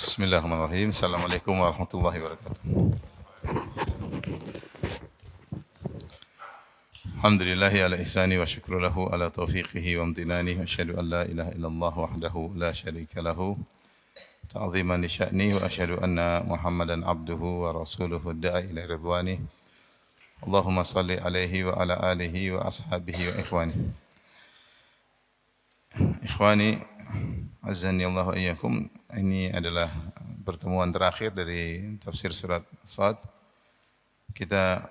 Bismillahirrahmanirrahim. Assalamualaikum warahmatullahi wabarakatuh. Alhamdulillahi ala ihsani wa syukru lahu ala taufiqihi wa amtinani wa asyhadu an la ilaha illallah wahdahu la syarika lahu ta'ziman li sya'ni wa asyhadu anna Muhammadan abduhu wa rasuluhu da'a ila ridwani. Allahumma salli alaihi wa ala alihi wa ashabihi wa ikhwani. Ikhwani, azani Allah wa iyyakum. Ini adalah pertemuan terakhir dari tafsir surat Shad. Kita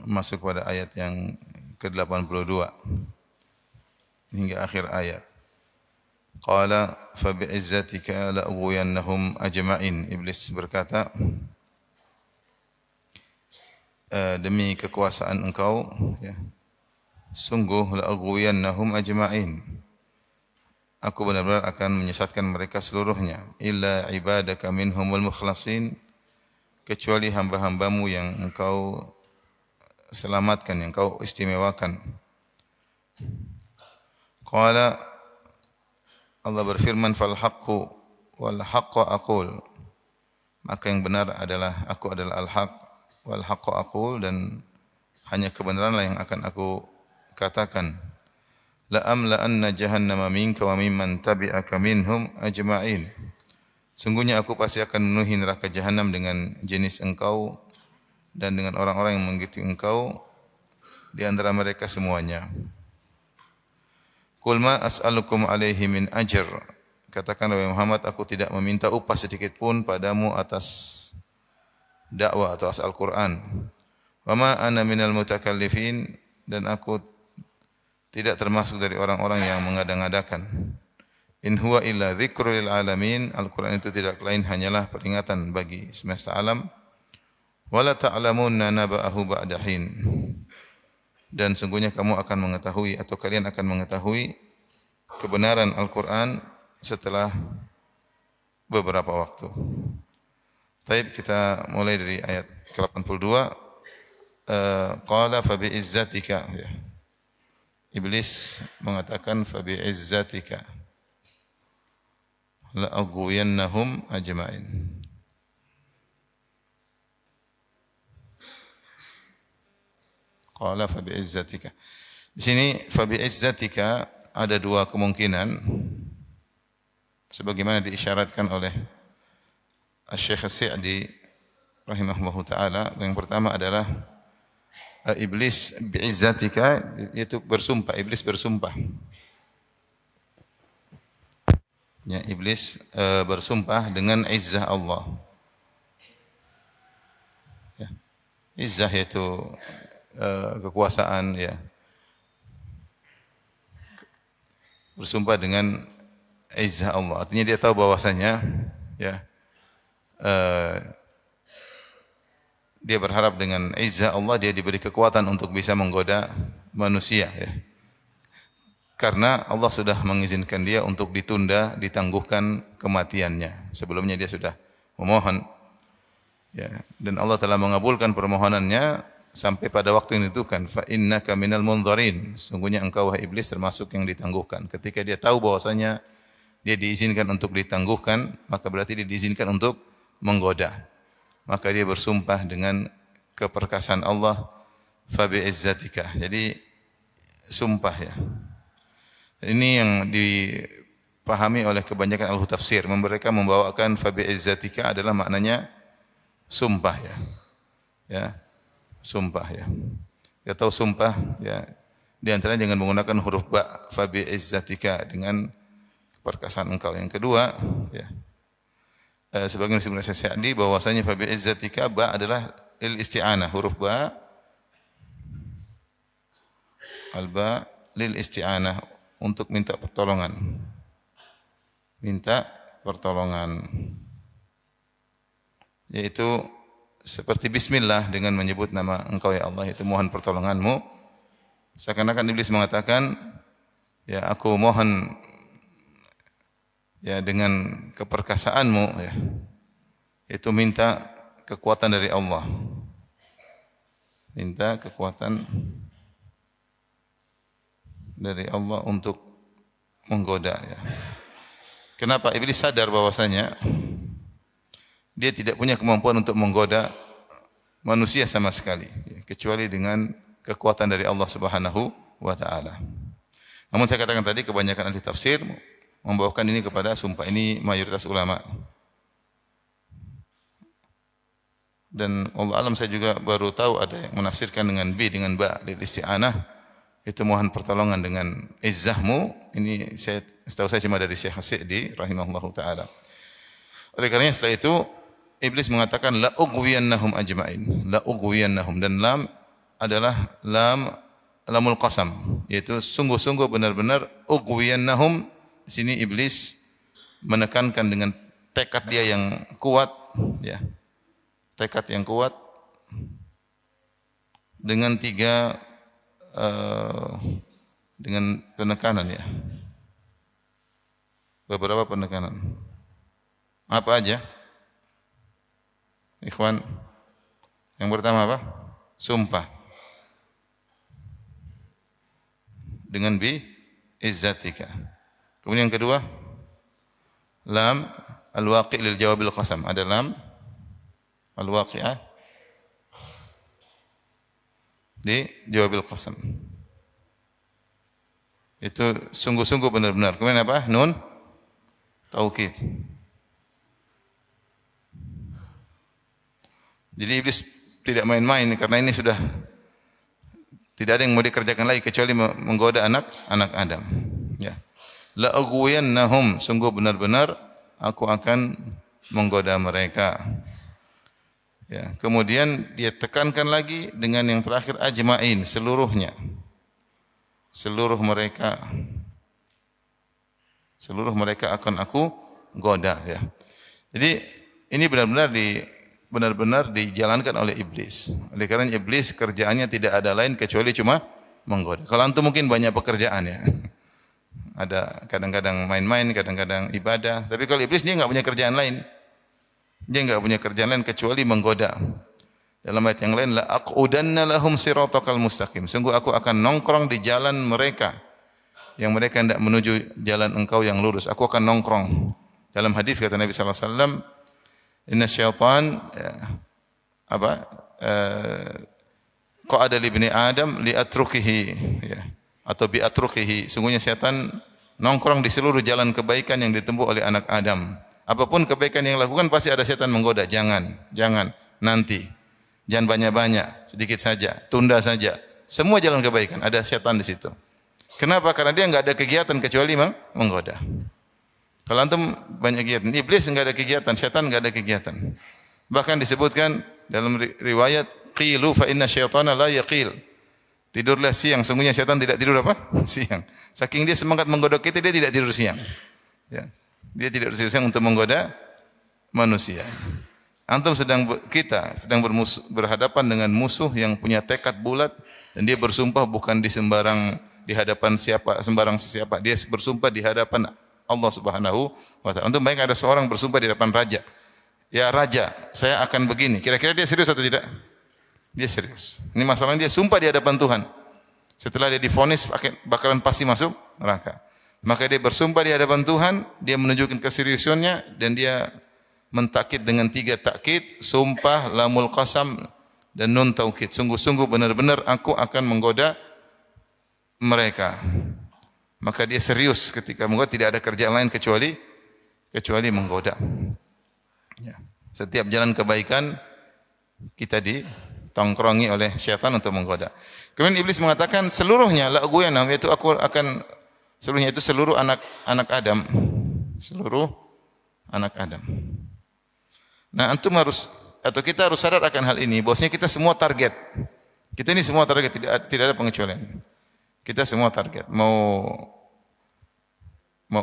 masuk pada ayat yang ke-82 hingga akhir ayat. Qala fa bi'izzatika la'ughwiyannahum ajma'in. Iblis berkata, demi kekuasaan engkau, ya, sungguh la'ughwiyannahum ajma'in. Aku benar-benar akan menyesatkan mereka seluruhnya. Illa ibadaka minhumul mukhlasin, kecuali hamba-hambamu yang engkau selamatkan, yang engkau istimewakan. Qala, Allah berfirman, fal haqqu wal haqqa aqul. Maka yang benar adalah aku adalah al-haq, wal haqqa aqul, dan hanya kebenaranlah yang akan aku katakan. La amla'anna jahannama minka wa mimman tabi'aka minhum ajma'in. Sungguhnya aku pasti akan memenuhi neraka jahanam dengan jenis engkau dan dengan orang-orang yang mengikuti engkau di antara mereka semuanya. Qul ma as'alukum alaihi min ajr. Katakan wahai Muhammad, aku tidak meminta upah sedikit pun padamu atas dakwah atau atas Al-Qur'an. Wa ma ana minal mutakallifin, dan aku tidak termasuk dari orang-orang yang mengada-ngadakan. In huwa illa dzikrul lil alamin. Al-Qur'an itu tidak lain hanyalah peringatan bagi semesta alam. Wala ta'lamunna naba'ahu ba'da hin. Dan sungguhnya kamu akan mengetahui atau kalian akan mengetahui kebenaran Al-Qur'an setelah beberapa waktu. Baik, kita mulai dari ayat ke-82. Qala fa bi'izzatika, ya. Iblis mengatakan fa bi'izzatika la aghwiyannahum ajma'in. Qala fa bi'izzatika. Di sini fa bi'izzatika ada dua kemungkinan sebagaimana diisyaratkan oleh Asy-Syaikh As-Sa'di rahimahullahu taala. Yang pertama adalah iblis bi'izzatika, yaitu bersumpah, iblis bersumpah. Ya, iblis bersumpah dengan izzah Allah. Ya. Izzah yaitu kekuasaan, ya. Bersumpah dengan izzah Allah. Artinya dia tahu bahwasanya, ya, dia berharap dengan izzah Allah dia diberi kekuatan untuk bisa menggoda manusia, ya. Karena Allah sudah mengizinkan dia untuk ditunda, ditangguhkan kematiannya. Sebelumnya dia sudah memohon, ya, dan Allah telah mengabulkan permohonannya sampai pada waktu yang ditentukan. Fa innaka minal munzarin. Sungguhnya engkau wahai iblis termasuk yang ditangguhkan. Ketika dia tahu bahwasanya dia diizinkan untuk ditangguhkan, maka berarti dia diizinkan untuk menggoda. Maka dia bersumpah dengan keperkasaan Allah, fa bi'izzatika. Jadi sumpah, ya. Ini yang dipahami oleh kebanyakan ahli tafsir. Mereka membawakan fa bi'izzatika adalah maknanya sumpah, ya. Ya. Sumpah, ya. Ya, tahu sumpah, ya. Di antaranya jangan menggunakan huruf ba, fa bi'izzatika, dengan keperkasaan engkau. Yang kedua, ya, sebagian disebut Sa'di bahwasanya fa bi'izzatika ba adalah lil isti'anah, huruf ba, al-ba lil isti'anah, untuk minta pertolongan. Minta pertolongan. Yaitu seperti bismillah, dengan menyebut nama engkau ya Allah, itu mohon pertolonganmu. Seakan-akan iblis mengatakan, ya, aku mohon, ya, dengan keperkasaanmu, ya, itu minta kekuatan dari Allah. Minta kekuatan dari Allah untuk menggoda, ya. Kenapa? Iblis sadar bahwasanya dia tidak punya kemampuan untuk menggoda manusia sama sekali, kecuali dengan kekuatan dari Allah Subhanahu wa taala. Namun saya katakan tadi kebanyakan ahli tafsir membawakan ini kepada sumpah, ini mayoritas ulama. Dan Allah alam saya juga baru tahu ada yang menafsirkan dengan dengan ba lil isti'anah, itu mohon pertolongan dengan izzahmu. Ini saya setahu saya cuma dari Syekh As-Sa'di rahimahullahu taala. Oleh karenanya setelah itu iblis mengatakan la ughwiyannahum ajma'in. La ughwiyannahum, dan lam adalah lamul qasam, yaitu sungguh-sungguh benar-benar. Ughwiyannahum di sini iblis menekankan dengan tekad dia yang kuat, ya. Tekad yang kuat dengan dengan penekanan, ya. Beberapa penekanan. Apa aja? Ikhwan, yang pertama apa? Sumpah. Dengan bi izzatika. Kemudian yang kedua, lam al-waqi' lil jawabil qasam. Ada lam al-waqi'ah di jawabil qasam. Itu sungguh-sungguh benar-benar. Kemudian apa? Nun taukid. Jadi iblis tidak main-main, karena ini sudah tidak ada yang mau dikerjakan lagi kecuali menggoda anak Adam. Ya. La aghwiyannahum, sungguh benar-benar aku akan menggoda mereka. Ya. Kemudian dia tekankan lagi dengan yang terakhir ajma'in, seluruhnya. Seluruh mereka akan aku goda, ya. Jadi ini benar-benar dijalankan oleh iblis. Oleh karena iblis kerjaannya tidak ada lain kecuali cuma menggoda. Kalau antum mungkin banyak pekerjaan, ya. Ada kadang-kadang main-main, kadang-kadang ibadah. Tapi kalau iblis dia enggak punya kerjaan lain. Dia enggak punya kerjaan lain kecuali menggoda. Dalam ayat yang lain, la aqudanna lahum siratal mustaqim. Sungguh aku akan nongkrong di jalan mereka yang mereka hendak menuju jalan engkau yang lurus. Aku akan nongkrong. Dalam hadis kata Nabi sallallahu alaihi wasallam, inna syaitan qa'ada li ibni Adam li atrukihi, ya, atau bi atrukihi. Sungguhnya setan nongkrong di seluruh jalan kebaikan yang ditempuh oleh anak Adam. Apapun kebaikan yang lakukan pasti ada setan menggoda. Jangan, nanti. Jangan banyak-banyak, sedikit saja, tunda saja. Semua jalan kebaikan ada setan di situ. Kenapa? Karena dia enggak ada kegiatan kecuali menggoda. Kalau antum banyak kegiatan, iblis enggak ada kegiatan, setan enggak ada kegiatan. Bahkan disebutkan dalam riwayat, qilu fa inna syaitana la yaqil. Tidurlah siang, sungguhnya setan tidak tidur apa? Siang. Saking dia semangat menggoda kita, dia tidak tidur siang. Ya. Dia tidak tidur siang untuk menggoda manusia. Antum kita sedang berhadapan dengan musuh yang punya tekad bulat, dan dia bersumpah bukan di hadapan sembarang siapa. Dia bersumpah di hadapan Allah Subhanahu wa taala. Antum bayangkan ada seorang bersumpah di hadapan raja. Ya raja, saya akan begini. Kira-kira dia serius atau tidak? Dia serius. Ini masalahnya dia sumpah di hadapan Tuhan. Setelah dia divonis bakalan pasti masuk neraka. Maka dia bersumpah di hadapan Tuhan, dia menunjukkan keseriusannya, dan dia mentakid dengan 3 takkid, sumpah, lamul qasam, dan nun taukid. Sungguh-sungguh benar-benar aku akan menggoda mereka. Maka dia serius ketika menggoda, tidak ada kerjaan lain kecuali menggoda. Ya. Setiap jalan kebaikan kita ditongkrongi oleh syaitan untuk menggoda. Kemudian iblis mengatakan seluruhnya la ughwiyannahum, yaitu aku akan seluruhnya itu seluruh anak Adam. Seluruh anak Adam. Nah, kita harus sadar akan hal ini, bahwasanya kita semua target. Kita ini semua target, tidak ada pengecualian. Kita semua target. Mau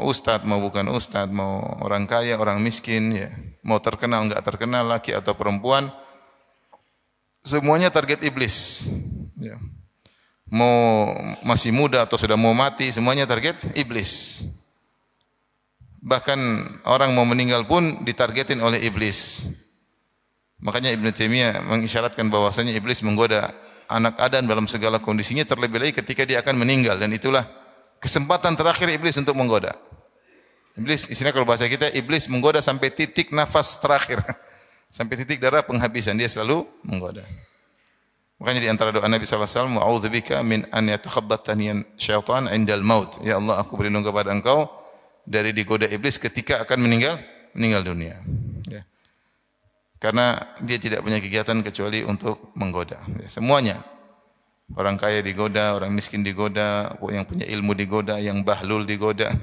ustaz, mau bukan ustaz, mau orang kaya, orang miskin, ya. Mau terkenal, enggak terkenal, laki atau perempuan, semuanya target iblis. Ya. Mau masih muda atau sudah mau mati, semuanya target iblis. Bahkan orang mau meninggal pun ditargetin oleh iblis. Makanya Ibnu Taimiyah mengisyaratkan bahwasanya iblis menggoda anak Adam dalam segala kondisinya, terlebih lagi ketika dia akan meninggal, dan itulah kesempatan terakhir iblis untuk menggoda. Iblis, istilahnya kalau bahasa kita, iblis menggoda sampai titik nafas terakhir. Sampai titik darah penghabisan dia selalu menggoda. Makanya di antara doa Nabi sallallahu alaihi wasallam, "A'udzubika min an yatakhabbatani syaitan 'indal maut." Ya Allah, aku berlindung kepada Engkau dari digoda iblis ketika akan meninggal dunia. Ya. Karena dia tidak punya kegiatan kecuali untuk menggoda. Ya, semuanya. Orang kaya digoda, orang miskin digoda, yang punya ilmu digoda, yang bahlul digoda,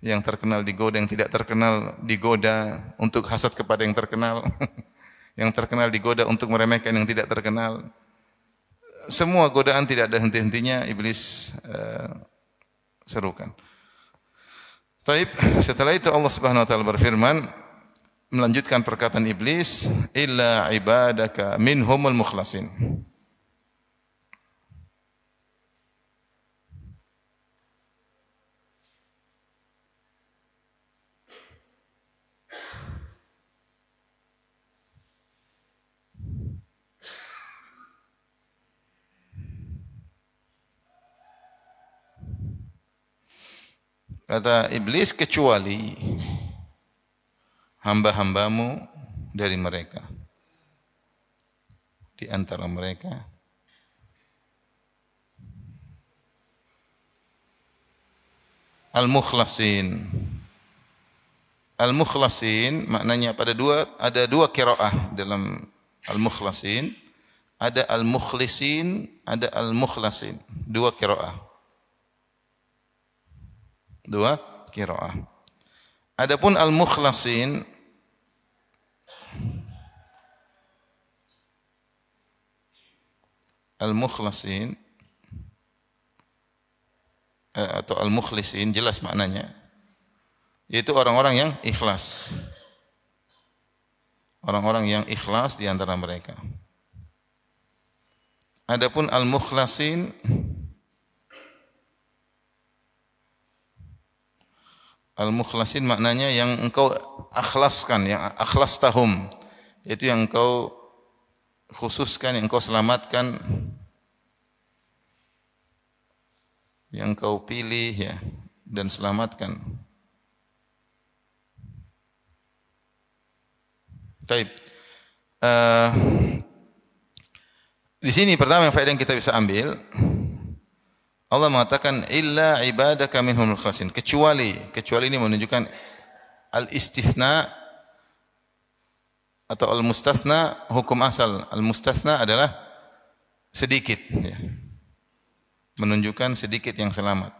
yang terkenal digoda, yang tidak terkenal digoda untuk hasad kepada yang terkenal. Yang terkenal digoda untuk meremehkan yang tidak terkenal. Semua godaan tidak ada henti-hentinya iblis serukan. Taib, setelah itu Allah Subhanahu wa taala berfirman melanjutkan perkataan iblis, illa ibadaka minhumul mukhlasin. Kata iblis, kecuali hamba-hambamu dari mereka. Di antara mereka. Al-mukhlasin. Al-mukhlasin maknanya ada dua qiraah dalam al-mukhlasin. Ada al-mukhlisin, ada al-mukhlasin. Dua qiraah. Dua qiraah. Adapun al-mukhlasin atau al-mukhlisin jelas maknanya, yaitu orang-orang yang ikhlas. Orang-orang yang ikhlas di antara mereka. Adapun al-mukhlasin maknanya yang engkau akhlaskan, yang akhlastahum, itu yang engkau khususkan, yang engkau selamatkan, yang engkau pilih ya dan selamatkan. Baik. Di sini pertama yang faedah yang kita bisa ambil, Allah mengatakan illa ibadaka minhumul mukhlasin, kecuali ini menunjukkan al-istitsna atau al-mustatsna, hukum asal al-mustatsna adalah sedikit ya. Menunjukkan sedikit yang selamat.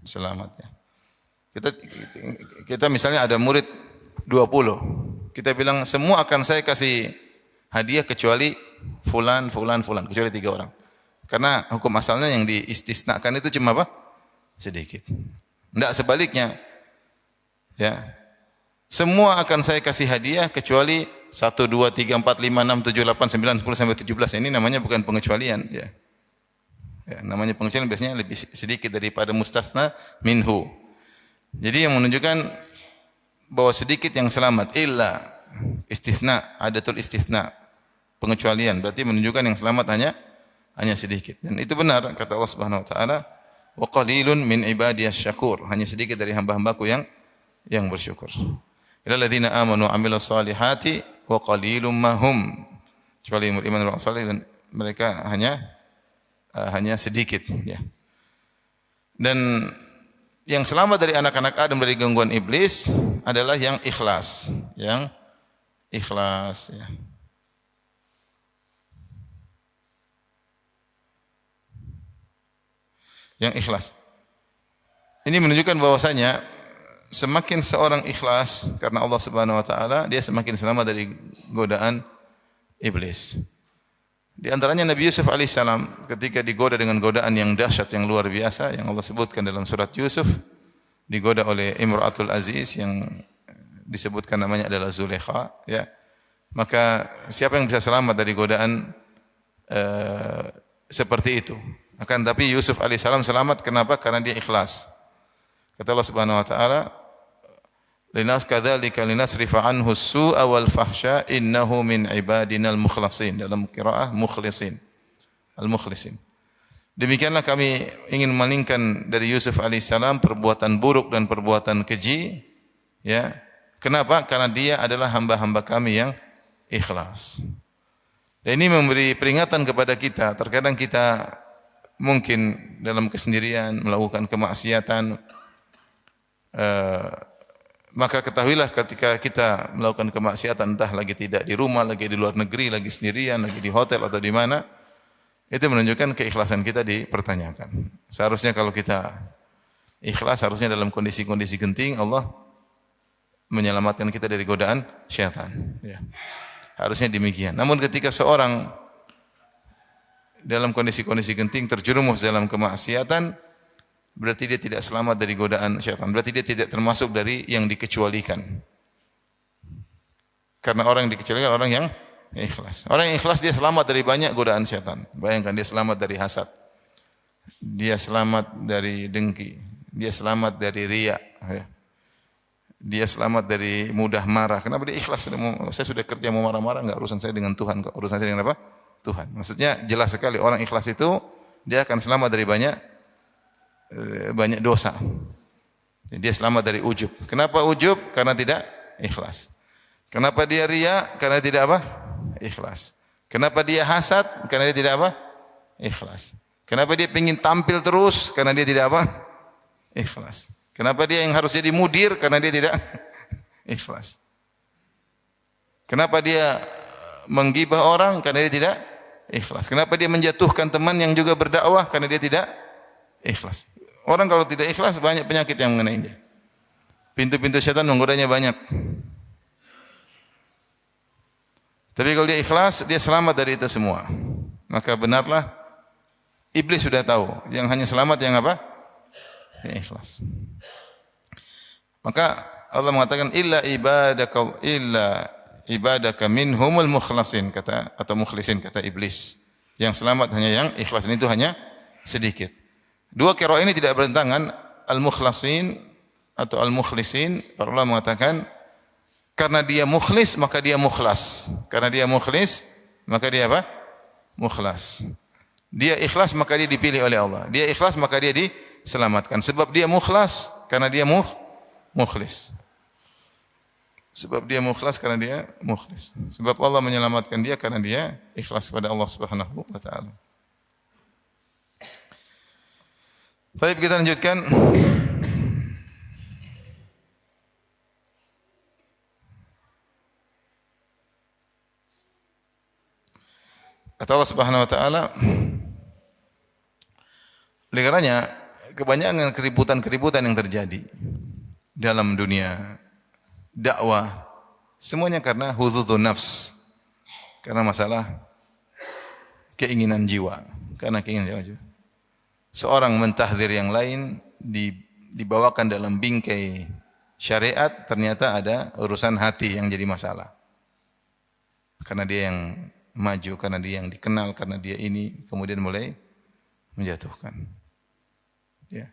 Selamat ya. Kita misalnya ada murid 20. Kita bilang semua akan saya kasih hadiah kecuali fulan, kecuali 3 orang. Karena hukum asalnya yang diistisnakan itu cuma apa? Sedikit. Tidak sebaliknya. Ya. Semua akan saya kasih hadiah kecuali 1, 2, 3, 4, 5, 6, 7, 8, 9, 10 sampai 17. Ini namanya bukan pengecualian, ya. Ya, namanya pengecualian biasanya lebih sedikit daripada mustasna minhu. Jadi yang menunjukkan bahwa sedikit yang selamat, illa istisna, adatul istisna, pengecualian, berarti menunjukkan yang selamat hanya sedikit. Dan itu benar kata Allah Subhanahu wa taala, wa qalilun min ibadiyas syakur, hanya sedikit dari hamba-hambaku yang bersyukur. Illal ladzina amanu wa amilus solihati wa qalilum mahum, kecuali beriman dan saleh, dan mereka hanya sedikit ya. Dan yang selamat dari anak-anak Adam dari gangguan iblis adalah yang ikhlas, ya. Yang ikhlas. Ini menunjukkan bahwasanya semakin seorang ikhlas karena Allah Subhanahu wa taala, dia semakin selamat dari godaan iblis. Di antaranya Nabi Yusuf alaihissalam ketika digoda dengan godaan yang dahsyat, yang luar biasa, yang Allah sebutkan dalam surat Yusuf, digoda oleh Imra'atul Aziz yang disebutkan namanya adalah Zulaikha, ya. Maka siapa yang bisa selamat dari godaan seperti itu? Akan tapi Yusuf alaihissalam selamat, kenapa? Karena dia ikhlas. Kata Allah Subhanahu wa taala, "Linas kadzalika linasrifa anhu as-su'a wal fahsya innahu min ibadinal mukhlasin." Dalam qiraah mukhlisin. Al-mukhlisin. Demikianlah kami ingin memalingkan dari Yusuf alaihissalam perbuatan buruk dan perbuatan keji. Ya, kenapa? Karena dia adalah hamba-hamba kami yang ikhlas. Dan ini memberi peringatan kepada kita. Terkadang kita mungkin dalam kesendirian melakukan kemaksiatan. Maka ketahuilah ketika kita melakukan kemaksiatan, entah lagi tidak di rumah, lagi di luar negeri, lagi sendirian, lagi di hotel atau di mana, itu menunjukkan keikhlasan kita dipertanyakan. Seharusnya kalau kita ikhlas, harusnya dalam kondisi-kondisi genting Allah menyelamatkan kita dari godaan syaitan. Ya. Harusnya demikian. Namun ketika seorang dalam kondisi-kondisi genting terjerumus dalam kemaksiatan, berarti dia tidak selamat dari godaan syaitan. Berarti dia tidak termasuk dari yang dikecualikan. Karena orang yang dikecualikan orang yang ikhlas. Orang yang ikhlas dia selamat dari banyak godaan syaitan. Bayangkan dia selamat dari hasad. Dia selamat dari dengki. Dia selamat dari riya. Dia selamat dari mudah marah. Kenapa dia ikhlas? Saya sudah kerja mau marah-marah, enggak, urusan saya dengan Tuhan. Urusan saya dengan apa? Tuhan. Maksudnya jelas sekali orang ikhlas itu dia akan selamat dari banyak dosa. Dia selamat dari ujub. Kenapa ujub? Karena tidak ikhlas. Kenapa dia riya? Karena tidak apa? Ikhlas. Kenapa dia hasad? Karena dia tidak apa? Ikhlas. Kenapa dia ingin tampil terus? Karena dia tidak apa? Ikhlas. Kenapa dia yang harus jadi mudir? Karena dia tidak ikhlas. Kenapa dia menggibah orang? Karena dia tidak ikhlas. Kenapa dia menjatuhkan teman yang juga berdakwah? Karena dia tidak ikhlas. Orang kalau tidak ikhlas banyak penyakit yang mengenai dia. Pintu-pintu syaitan menggodanya banyak. Tapi kalau dia ikhlas, dia selamat dari itu semua. Maka benarlah iblis sudah tahu, yang hanya selamat yang apa? Yang ikhlas. Maka Allah mengatakan illa ibadaka minhumul mukhlasin, kata atau mukhlisin, kata iblis. Yang selamat hanya yang ikhlas, dan itu hanya sedikit. Dua qiraah ini tidak bertentangan, al-mukhlasin atau al-mukhlisin. Para ulama mengatakan karena dia mukhlis maka dia mukhlas. Karena dia mukhlis maka dia apa? Mukhlas. Dia ikhlas maka dia dipilih oleh Allah. Dia ikhlas maka dia diselamatkan. Sebab dia mukhlas karena dia mukhlis. Sebab dia mukhlas karena dia mukhlis. Sebab Allah menyelamatkan dia karena dia ikhlas kepada Allah Subhanahu wa taala. Baik, kita lanjutkan. Kata Allah Subhanahu wa taala, oleh karenanya kebanyakan keributan-keributan yang terjadi dalam dunia dakwah semuanya karena hudzudzun nafs. Karena masalah keinginan jiwa, karena keinginan jiwa. Seorang mentahdzir yang lain dibawakan dalam bingkai syariat, ternyata ada urusan hati yang jadi masalah. Karena dia yang maju, karena dia yang dikenal, karena dia ini, kemudian mulai menjatuhkan. Ya.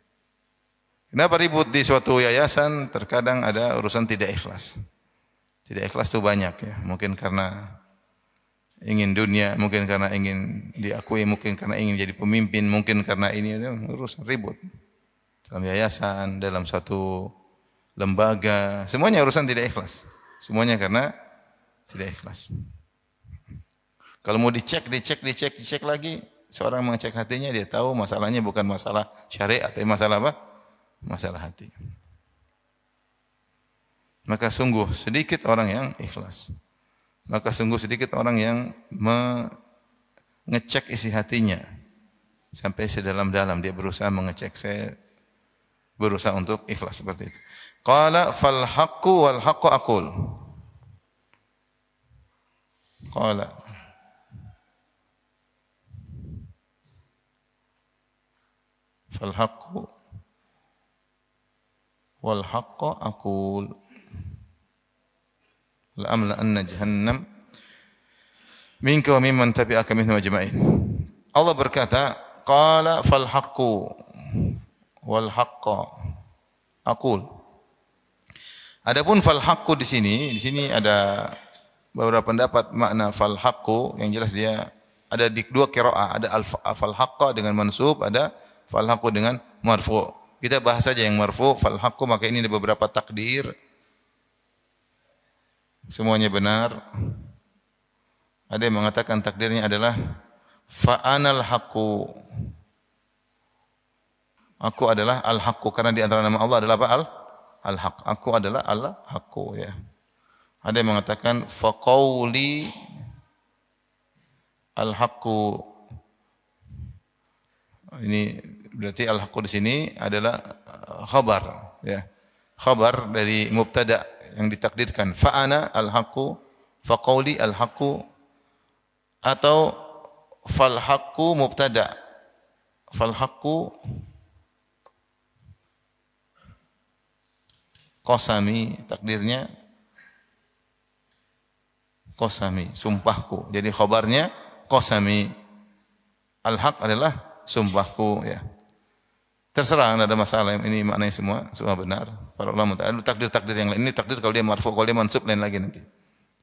Kenapa ribut di suatu yayasan? Terkadang ada urusan tidak ikhlas. Tidak ikhlas itu banyak ya. Mungkin karena ingin dunia, mungkin karena ingin diakui, mungkin karena ingin jadi pemimpin, mungkin karena ini urusan ribut. Dalam yayasan, dalam suatu lembaga, semuanya urusan tidak ikhlas. Semuanya karena tidak ikhlas. Kalau mau dicek lagi, seorang mengecek hatinya, dia tahu masalahnya bukan masalah syariat, tapi masalah apa? Masalah hati. Maka sungguh sedikit orang yang ikhlas. Maka sungguh sedikit orang yang mengecek isi hatinya sampai sedalam-dalam dia berusaha mengecek, saya berusaha untuk ikhlas seperti itu. Qala fal haqqu wal haqqu aqul. Qala fal haqqu wal haqqu aqul. La'amla anna jahannam minka wa mimman tabi'aka minhum ajma'in. Allah berkata, qala fal haqqu wal haqqa aqul. Adapun fal haqqu di sini ada beberapa pendapat makna fal haqqu, yang jelas dia ada di dua qiraah, ada fal haqqa dengan mansub, ada fal haqqu dengan marfu'. Kita bahas saja yang marfu', fal haqqu, maka ini ada beberapa takdir. Semuanya benar. Ada yang mengatakan takdirnya adalah fa anal haqqu. Aku adalah al-haqqu, karena di antara nama Allah adalah apa? Al-haq. Aku adalah al-haqqu, ya. Ada yang mengatakan fa qauli al-haqqu. Ini berarti al-haqqu di sini adalah khabar, ya. Khabar dari mubtada yang ditakdirkan. Fa ana al-haqqu, fa qauli al-haqqu, atau fal haqqu mubtada. Fal haqqu qasami, takdirnya qasami, sumpahku. Jadi khabarnya qasami. Al-haq adalah sumpahku, ya. Terserah, tidak ada masalah. Ini maknanya semua benar. Para ulama ada takdir-takdir yang lain. Ini takdir kalau dia marfu, kalau dia mansub lain lagi nanti.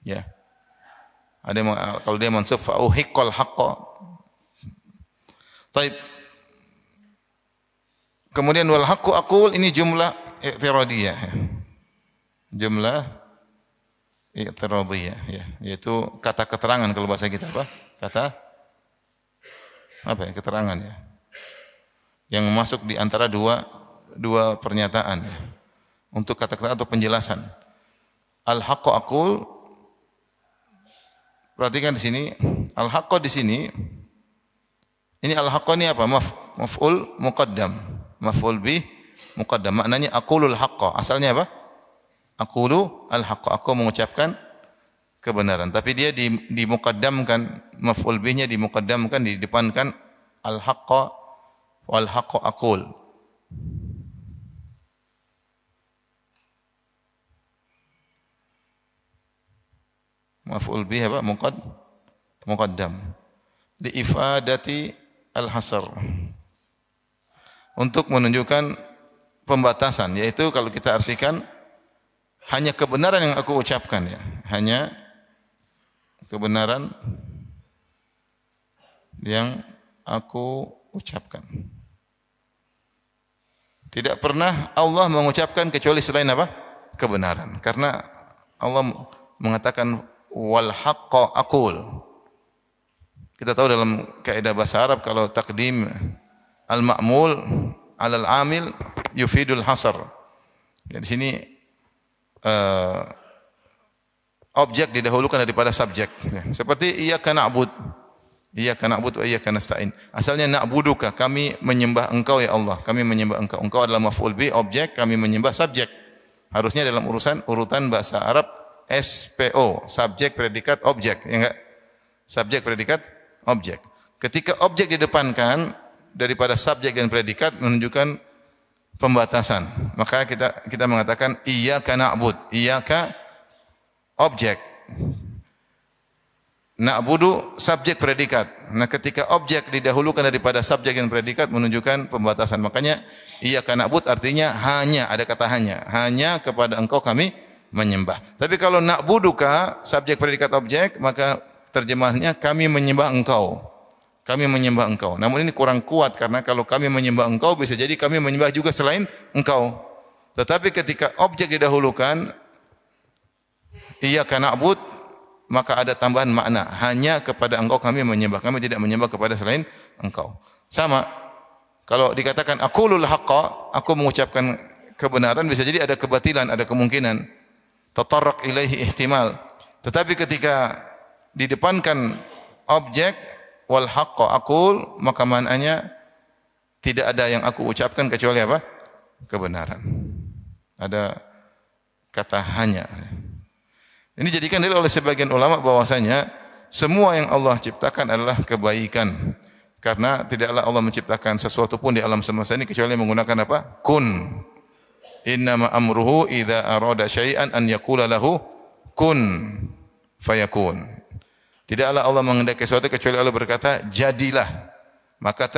Ya. Ada yang kalau dia mansub fa uhiqqal haqqa. Baik. Kemudian wal haqqu aqul, ini jumlah i'tiradiyah, ya. Jumlah i'tiradiyah, ya, yaitu kata keterangan kalau bahasa kita apa? Kata apa ya? Keterangan, ya. Yang masuk di antara dua pernyataan, ya. Untuk kata-kata atau penjelasan. Al haqqu aqul, perhatikan di sini, al haqqu di sini. Ini al haqqu ini apa? Maf'ul muqaddam. Maf'ul bih muqaddam. Maknanya aqulul haqqa. Asalnya apa? Aqulu al-haqqa, aku mengucapkan kebenaran. Tapi dia dimuqaddamkan, maf'ul bihnya dimuqaddamkan, didepankan al-haqqa wal haqqa aqul. Maf'ul bih apa? Muqaddam. Li ifadati al-hasr. Untuk menunjukkan pembatasan, yaitu kalau kita artikan hanya kebenaran yang aku ucapkan, ya. Hanya kebenaran yang aku ucapkan. Tidak pernah Allah mengucapkan kecuali selain apa? Kebenaran. Karena Allah mengatakan wal haqqa aqul. Kita tahu dalam kaidah bahasa Arab kalau takdim al-ma'mul 'ala al-'amil yufidul hasr. Ya, di sini objek didahulukan daripada subjek, ya. Seperti iyyaka na'bud wa iyyaka nasta'in. Asalnya na'buduka, kami menyembah engkau ya Allah, kami menyembah engkau. Engkau adalah maf'ul bi, objek, kami menyembah subjek. Harusnya dalam urutan bahasa Arab SPO, subjek predikat objek, ya enggak? Subjek predikat objek. Ketika objek didepankan daripada subjek dan predikat menunjukkan pembatasan. Maka kita mengatakan iyyaka na'bud, iyyaka objek, na'budu subjek predikat. Nah, ketika objek didahulukan daripada subjek dan predikat menunjukkan pembatasan. Makanya iyyaka na'bud artinya hanya, ada kata hanya kepada engkau kami menyembah. Tapi kalau na'buduka subjek predikat objek, maka terjemahnya kami menyembah engkau. Kami menyembah engkau. Namun ini kurang kuat karena kalau kami menyembah engkau bisa jadi kami menyembah juga selain engkau. Tetapi ketika objek didahulukan iyyaka na'bud, maka ada tambahan makna, hanya kepada engkau kami menyembah. Kami tidak menyembah kepada selain engkau. Sama kalau dikatakan aqulul haqqa, aku mengucapkan kebenaran, bisa jadi ada kebatilan, ada kemungkinan tatarraq ilaihi ihtimal. Tetapi ketika didepankan objek wal haqqa aqul, maka maknanya tidak ada yang aku ucapkan kecuali apa? Kebenaran. Ada kata hanya. Ini dijadikan dalil oleh sebagian ulama bahwasanya semua yang Allah ciptakan adalah kebaikan. Karena tidaklah Allah menciptakan sesuatu pun di alam semesta ini kecuali menggunakan apa? Kun. Innama amruhu idza arada syai'an an yaqula lahu kun fayakun. Tidaklah Allah menghendaki sesuatu kecuali Allah berkata jadilah, maka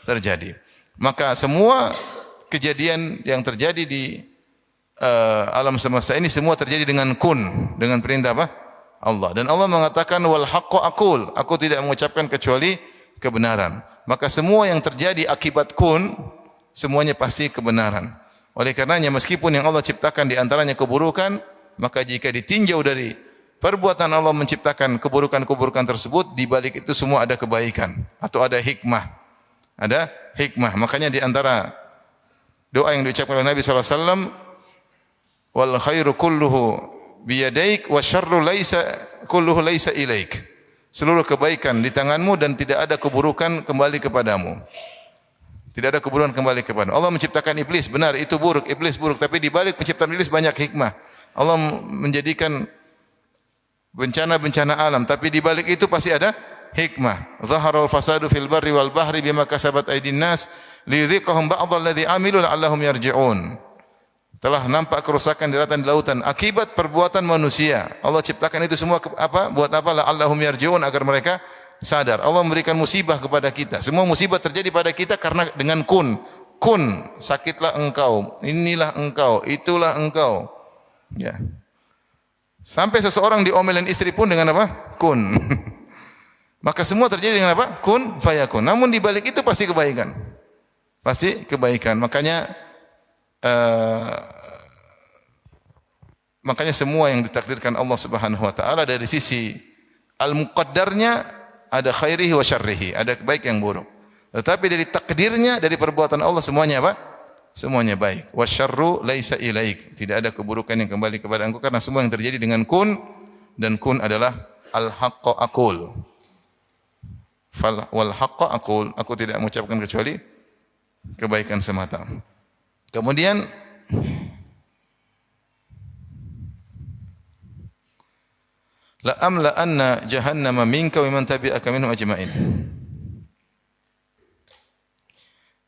terjadi. Maka semua kejadian yang terjadi di alam semesta ini semua terjadi dengan kun, dengan perintah apa? Allah. Dan Allah mengatakan wal haqqu aqul, aku tidak mengucapkan kecuali kebenaran. Maka semua yang terjadi akibat kun semuanya pasti kebenaran. Oleh karenanya meskipun yang Allah ciptakan di antaranya keburukan, maka jika ditinjau dari perbuatan Allah menciptakan keburukan-keburukan tersebut, di balik itu semua ada kebaikan atau ada hikmah. Ada hikmah. Makanya di antara doa yang diucapkan oleh Nabi sallallahu alaihi wasallam, wal khairu kulluhu biyadaik wa syarru laisa kulluhu laisa ilaik. Seluruh kebaikan di tanganmu dan tidak ada keburukan kembali kepadamu. Tidak ada keburukan kembali kepadamu. Allah menciptakan iblis, benar itu buruk, iblis buruk, tapi di balik penciptaan iblis banyak hikmah. Allah menjadikan bencana-bencana alam, tapi di balik itu pasti ada hikmah. Zaharal fasadu fil barri wal bahri bima kasabat aydin nas liyudhiqahum ba'dalladzi amilu la'allahum yarji'un. Telah nampak kerusakan di daratan di lautan akibat perbuatan manusia. Allah ciptakan itu semua apa? Buat apa? La'allahum yarji'un, agar mereka sadar. Allah memberikan musibah kepada kita. Semua musibah terjadi pada kita karena dengan kun. Kun, sakitlah engkau, inilah engkau, itulah engkau. Ya. Sampai seseorang diomelin istri pun dengan apa? Kun. Maka semua terjadi dengan apa? Kun fayakun. Namun di balik itu pasti kebaikan. Pasti kebaikan. Makanya semua yang ditakdirkan Allah Subhanahu wa taala dari sisi al-muqaddarnya ada khairihi wa syarrihi, ada baik yang buruk. Tetapi dari takdirnya, dari perbuatan Allah semuanya apa? Semuanya baik. Wasyarru laisa ilaik. Tidak ada keburukan yang kembali kepada engkau karena semua yang terjadi dengan kun, dan kun adalah al-haqqu aqul. Wal haqqu aqul, aku tidak mengucapkan kecuali kebaikan semata. Kemudian la amla anna jahannama minka wa man tabi'aka minhum ajma'in.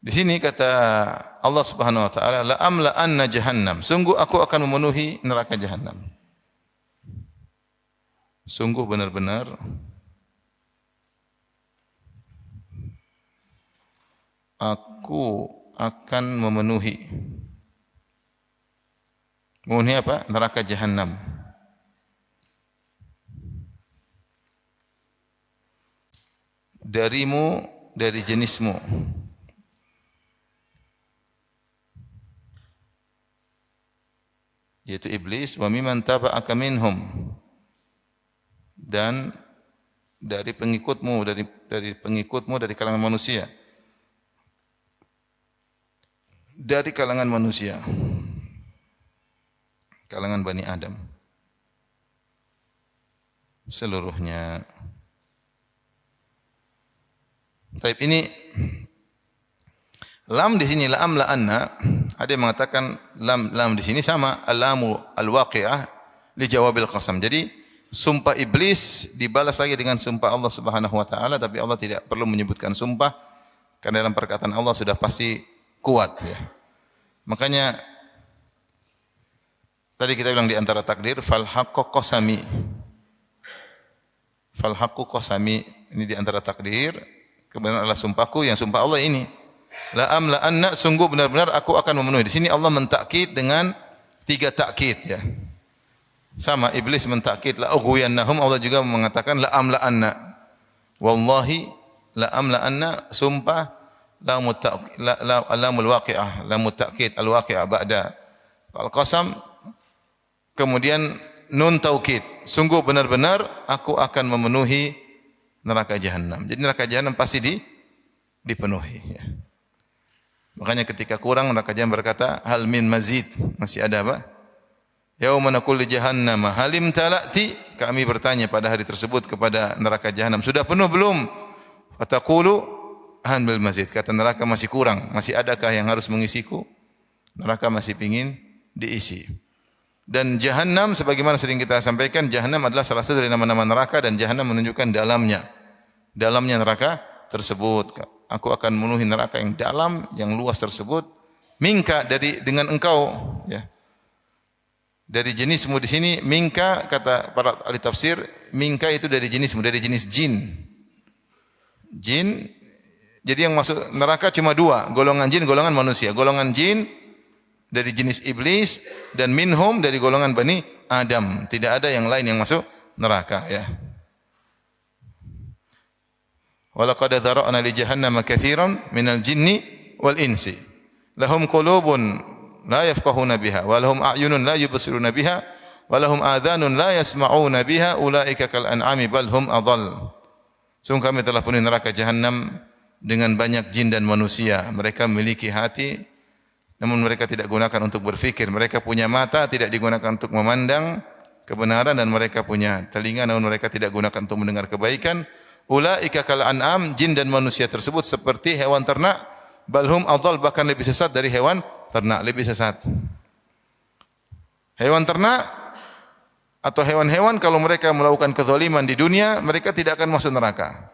Di sini kata Allah Subhanahu wa taala, la amla anna jahannam, sungguh aku akan memenuhi neraka jahannam. Sungguh benar-benar aku akan memenuhi apa? Neraka jahannam. Darimu, dari jenismu. Yaitu iblis, wa mimman taba'aka minhum, dan dari pengikutmu, dari pengikutmu dari kalangan manusia. Dari kalangan manusia, kalangan Bani Adam seluruhnya. Taib ini lam di sini lam la anna, ada yang mengatakan lam di sini sama alamu al-waqi'ah li jawabil qasam. Jadi sumpah iblis dibalas lagi dengan sumpah Allah Subhanahu wa taala, tapi Allah tidak perlu menyebutkan sumpah karena dalam perkataan Allah sudah pasti kuat ya. Makanya tadi kita bilang di antara takdir fal haqqu qasami. Fal haqqu qasami, ini di antara takdir, kebenaran adalah sumpahku, yang sumpah Allah ini. La amla anna, sungguh benar-benar aku akan memenuhi. Di sini Allah mentakkid dengan 3 takkid ya. Sama iblis mentakkid la ughwiyannahum, Allah juga mengatakan la amla anna. Wallahi la amla anna, sumpah lamul waqi'ah, lamut ta'kid al-waqi'ah ba'da al-qasam, kemudian nun taukid, sungguh benar-benar aku akan memenuhi neraka jahannam. Jadi neraka jahannam pasti dipenuhi ya. Makanya ketika kurang neraka jahannam berkata hal min mazid, masih ada apa? Yauma naqul li jahannam halim talati, kami bertanya pada hari tersebut kepada neraka jahannam, sudah penuh belum? Fataqulu hanbil mazid, kata neraka masih kurang, masih adakah yang harus mengisiku? Neraka masih pingin diisi. Dan jahannam sebagaimana sering kita sampaikan, jahannam adalah salah satu dari nama-nama neraka, dan jahannam menunjukkan dalamnya neraka tersebut. Aku akan memenuhi neraka yang dalam, yang luas tersebut. Minka, dengan engkau ya. Dari jenismu di sini minka, kata para ahli tafsir, minka itu dari jenismu, dari jenis jin. Jin. Jadi yang masuk neraka cuma 2, golongan jin, golongan manusia. Golongan jin dari jenis iblis, dan minhum dari golongan Bani Adam. Tidak ada yang lain yang masuk neraka ya. Walaqad dzara'na li jahannama katsiran minal jinni wal insi. Lahum qulubun la yafqahuna biha wa lahum a'yunun la yubsiruna biha wa lahum adhanun la yasma'una biha ulaika kal an'ami bal hum adall. Sungguh kami telah penuhi neraka jahanam dengan banyak jin dan manusia. Mereka memiliki hati namun mereka tidak gunakan untuk berfikir. Mereka punya mata tidak digunakan untuk memandang kebenaran dan mereka punya telinga namun mereka tidak gunakan untuk mendengar kebaikan. Ulaika kal an'am, jin dan manusia tersebut seperti hewan ternak, balhum adall, bahkan lebih sesat dari hewan ternak, lebih sesat. Hewan ternak atau hewan-hewan kalau mereka melakukan kezaliman di dunia, mereka tidak akan masuk neraka.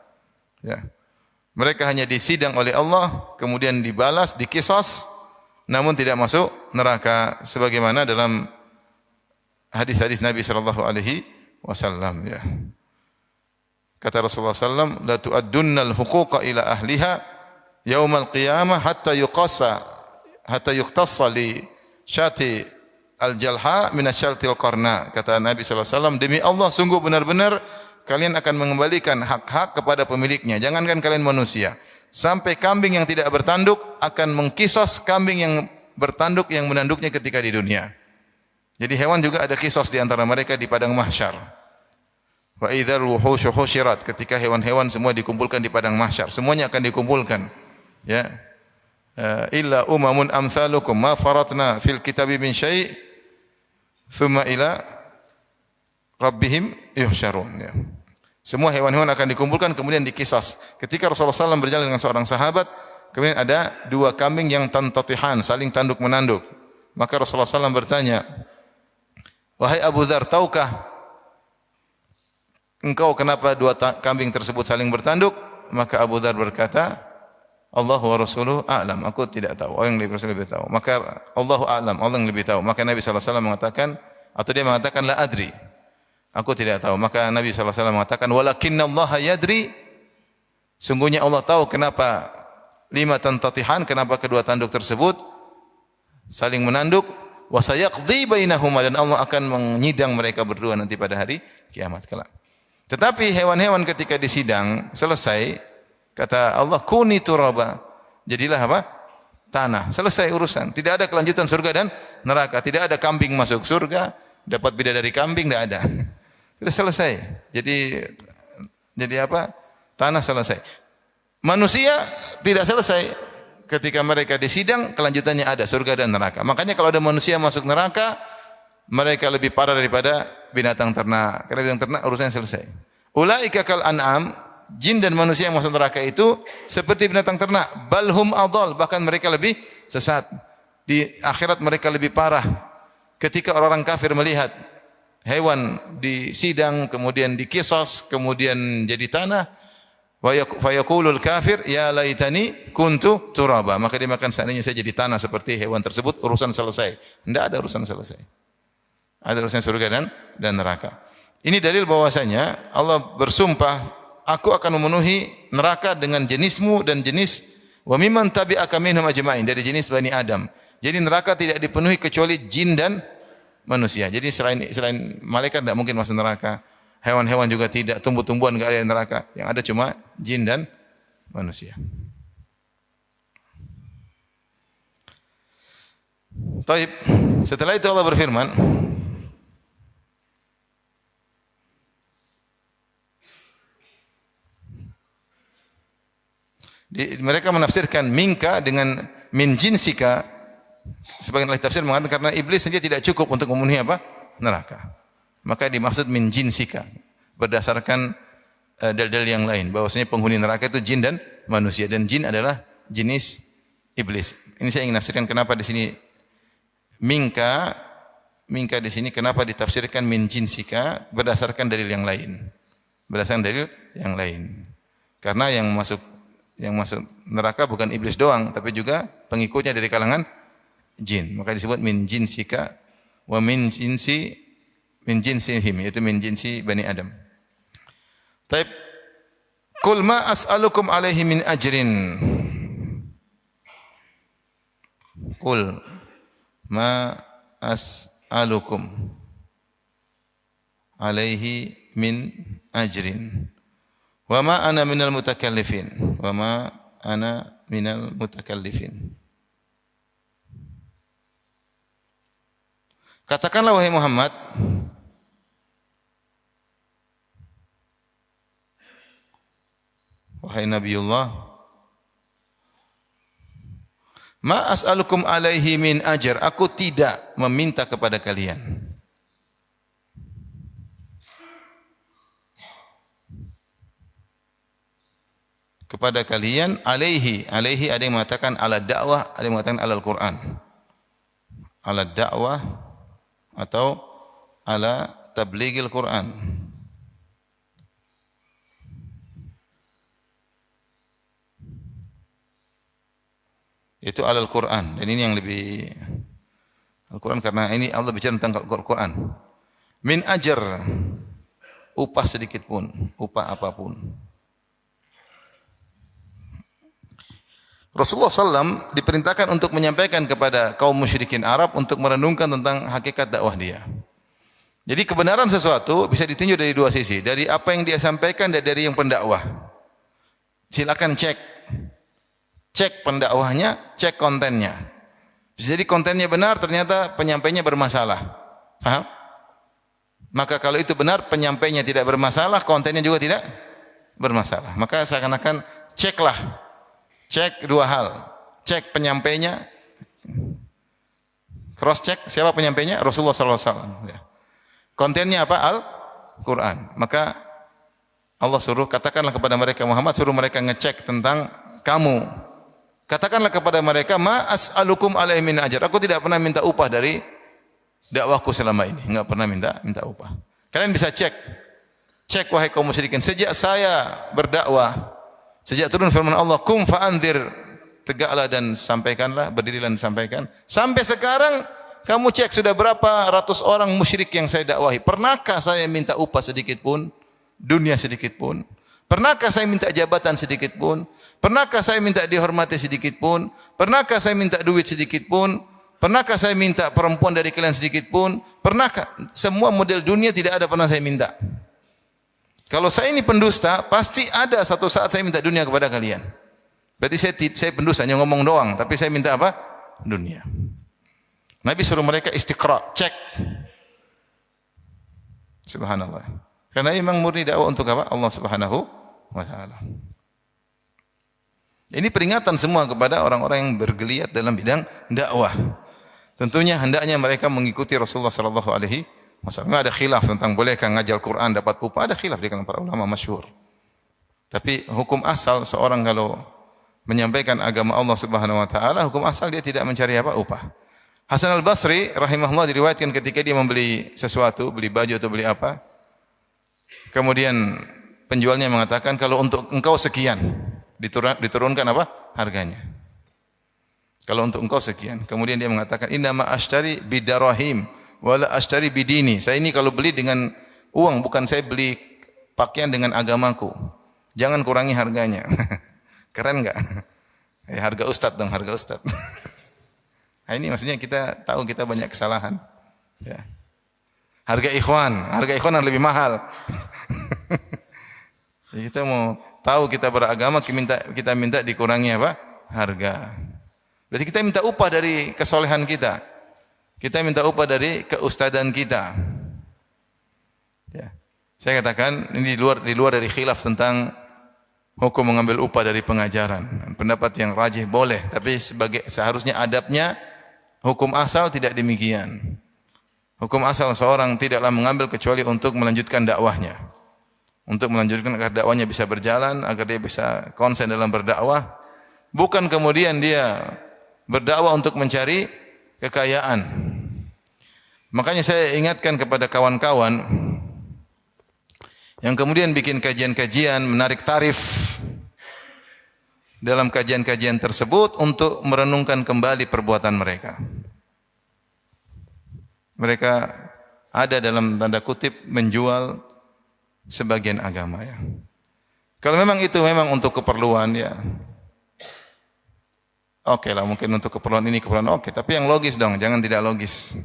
Ya. Mereka hanya disidang oleh Allah, kemudian dibalas, dikisos, namun tidak masuk neraka sebagaimana dalam hadis-hadis Nabi sallallahu alaihi wasallam ya. Kata Rasulullah sallallahu la tu'addunnal huquqa ila ahliha yaumal qiyamah hatta yuqtassa li syati al-jalha min asyaltil qarna. Kata Nabi sallallahu alaihi wasallam, demi Allah sungguh benar-benar kalian akan mengembalikan hak-hak kepada pemiliknya. Jangankan kalian manusia, sampai kambing yang tidak bertanduk akan mengkisos kambing yang bertanduk yang menanduknya ketika di dunia. Jadi hewan juga ada kisos di antara mereka di padang mahsyar. Wa idzal wuhushu husyirat, ketika hewan-hewan semua dikumpulkan di padang mahsyar, semuanya akan dikumpulkan. Ya. Illa umamun amsalukum ma faratna fil kitabi min syai' thumma ila rabbihim yuhsyarun ya. Semua hewan-hewan akan dikumpulkan kemudian dikisas. Ketika Rasulullah SAW berjalan dengan seorang sahabat, kemudian ada dua kambing yang tantatihan, saling tanduk menanduk. Maka Rasulullah SAW bertanya, "Wahai Abu Dzar, tahukah engkau kenapa dua kambing tersebut saling bertanduk?" Maka Abu Dzar berkata, "Allah wa rasuluhu a'lam." Aku tidak tahu. Orang yang lebih tahu. Maka Allahu a'lam, Allah yang lebih tahu. Maka Nabi sallallahu alaihi wasallam mengatakan, atau dia mengatakan la adri. Aku tidak tahu. Maka Nabi sallallahu alaihi wasallam mengatakan walakinnallaha yadri. Sungguhnya Allah tahu kenapa lima tantatihan, kenapa kedua tanduk tersebut saling menanduk. Wa sayaqdi bainahuma, dan Allah akan menyidang mereka berdua nanti pada hari kiamat kelak. Tetapi hewan-hewan ketika disidang selesai, kata Allah, kuni turaba, jadilah apa? Tanah. Selesai urusan. Tidak ada kelanjutan surga dan neraka. Tidak ada kambing masuk surga, dapat bidadari kambing, tidak ada. Sudah selesai. Jadi apa? Tanah selesai. Manusia tidak selesai. Ketika mereka disidang, kelanjutannya ada surga dan neraka. Makanya kalau ada manusia masuk neraka, mereka lebih parah daripada binatang ternak. Karena binatang ternak urusannya selesai. Ulaika kal an'am, jin dan manusia yang masuk neraka itu seperti binatang ternak. Balhum adall, bahkan mereka lebih sesat. Di akhirat mereka lebih parah. Ketika orang-orang kafir melihat hewan disidang, kemudian dikisos, kemudian jadi tanah, fa yaqulul kafir ya laitani kuntu turaba. Maka dia makan, seandainya saya jadi tanah seperti hewan tersebut, urusan selesai. Tidak ada urusan selesai. Ada urusan surga dan neraka. Ini dalil bahwasanya Allah bersumpah, aku akan memenuhi neraka dengan jenismu dan jenis wa mimman tabi'aka minhum ajma'in, dari jenis Bani Adam. Jadi neraka tidak dipenuhi kecuali jin dan manusia. Jadi selain malaikat tidak mungkin masuk neraka. Hewan-hewan juga tidak, tumbuh-tumbuhan enggak ada di neraka. Yang ada cuma jin dan manusia. Taib. Setelah itu Allah berfirman, mereka menafsirkan minka dengan min jinsika. Sebagian ahli tafsir mengatakan karena iblis saja tidak cukup untuk memenuhi apa? Neraka. Maka dimaksud min jinsika. Berdasarkan dalil yang lain bahwasanya penghuni neraka itu jin dan manusia, dan jin adalah jenis iblis. Ini saya ingin menafsirkan kenapa di sini minka di sini kenapa ditafsirkan min jinsika berdasarkan dalil yang lain. Berdasarkan dalil yang lain. Karena yang masuk neraka bukan iblis doang, tapi juga pengikutnya dari kalangan jin. Maka disebut min jinsika wa min jinsihim, yaitu min jinsi Bani Adam. Taib. Qul ma as'alukum alaihi min ajrin. Qul ma as'alukum alaihi min ajrin. Wa ma ana minal mutakallifin. Wa ma ana minal mutakallifin. Katakanlah wahai Muhammad, wahai Nabiullah, ma as'alukum alaihi min ajr. Aku tidak meminta kepada kalian. Kepada kalian alaihi. Alaihi ada yang mengatakan ala dakwah, ada yang mengatakan ala Al-Quran. Ala dakwah atau ala tablighil Quran. Itu alal Quran, dan ini yang lebih Al-Quran karena ini Allah bicara tentang Al-Quran. Min ajr, upah sedikit pun, upah apapun. Rasulullah SAW diperintahkan untuk menyampaikan kepada kaum musyrikin Arab untuk merenungkan tentang hakikat dakwah dia. Jadi kebenaran sesuatu bisa ditinjau dari dua sisi, dari apa yang dia sampaikan dan dari yang pendakwah. Silakan cek pendakwahnya, cek kontennya. Bisa jadi kontennya benar, ternyata penyampainya bermasalah. Paham? Maka kalau itu benar, penyampainya tidak bermasalah, kontennya juga tidak bermasalah. Maka seakan-akan cek dua hal. Cek penyampainya, cross check siapa penyampainya? Rasulullah SAW. Kontennya apa? Al-Quran. Maka Allah suruh, katakanlah kepada mereka Muhammad, suruh mereka ngecek tentang kamu. Katakanlah kepada mereka, ma as'alukum alaihi min ajr. Aku tidak pernah minta upah dari dakwahku selama ini. Enggak pernah minta upah. Kalian bisa cek wahai kaum musyrikin. Sejak saya berdakwah, sejak turun firman Allah, kum fa'anzir, tegaklah dan sampaikanlah, berdirilah dan sampaikan. Sampai sekarang kamu cek sudah berapa ratus orang musyrik yang saya dakwahi. Pernahkah saya minta upah sedikit pun? Dunia sedikit pun? Pernahkah saya minta jabatan sedikit pun? Pernahkah saya minta dihormati sedikit pun? Pernahkah saya minta duit sedikit pun? Pernahkah saya minta perempuan dari kalian sedikit pun? Pernahkah? Semua model dunia tidak ada pernah saya minta. Kalau saya ini pendusta, pasti ada satu saat saya minta dunia kepada kalian. Berarti saya pendusta, hanya ngomong doang, tapi saya minta apa? Dunia. Nabi suruh mereka istiqra, cek. Subhanallah. Karena memang murni dakwah untuk apa? Allah Subhanahu wa taala. Ini peringatan semua kepada orang-orang yang bergeliat dalam bidang dakwah. Tentunya hendaknya mereka mengikuti Rasulullah sallallahu alaihi wasallam. Ada khilaf tentang bolehkah ngajal Quran dapat upah, ada khilaf di kalangan para ulama masyhur. Tapi hukum asal seorang kalau menyampaikan agama Allah Subhanahu wa taala, hukum asal dia tidak mencari apa? Upah. Hasan Al-Basri rahimahullah diriwayatkan ketika dia membeli sesuatu, beli baju atau beli apa, kemudian penjualnya mengatakan kalau untuk engkau sekian, diturunkan apa? Harganya. Kalau untuk engkau sekian. Kemudian dia mengatakan inna ma ashtari bidarahim wala ashtari bidini. Saya ini kalau beli dengan uang, bukan saya beli pakaian dengan agamaku. Jangan kurangi harganya. Keren enggak? Harga ustaz dong, harga ustaz. Nah, ini maksudnya kita tahu kita banyak kesalahan. Ya. Harga ikhwan yang lebih mahal. Jadi kita mau tahu kita beragama, kita minta dikurangi apa? Harga. Berarti kita minta upah dari kesolehan kita. Kita minta upah dari keustadan kita. Ya. Saya katakan ini di luar dari khilaf tentang hukum mengambil upah dari pengajaran. Pendapat yang rajih boleh, tapi seharusnya adabnya hukum asal tidak demikian. Hukum asal seorang tidaklah mengambil kecuali untuk melanjutkan dakwahnya. Untuk melanjutkan agar dakwahnya bisa berjalan, agar dia bisa konsen dalam berdakwah. Bukan kemudian dia berdakwah untuk mencari kekayaan. Makanya saya ingatkan kepada kawan-kawan yang kemudian bikin kajian-kajian, menarik tarif dalam kajian-kajian tersebut untuk merenungkan kembali perbuatan mereka. Mereka ada dalam tanda kutip menjual sebagian agama ya. Kalau memang itu memang untuk keperluan ya. Oke lah, mungkin untuk keperluan ini, keperluan oke, tapi yang logis dong, jangan tidak logis.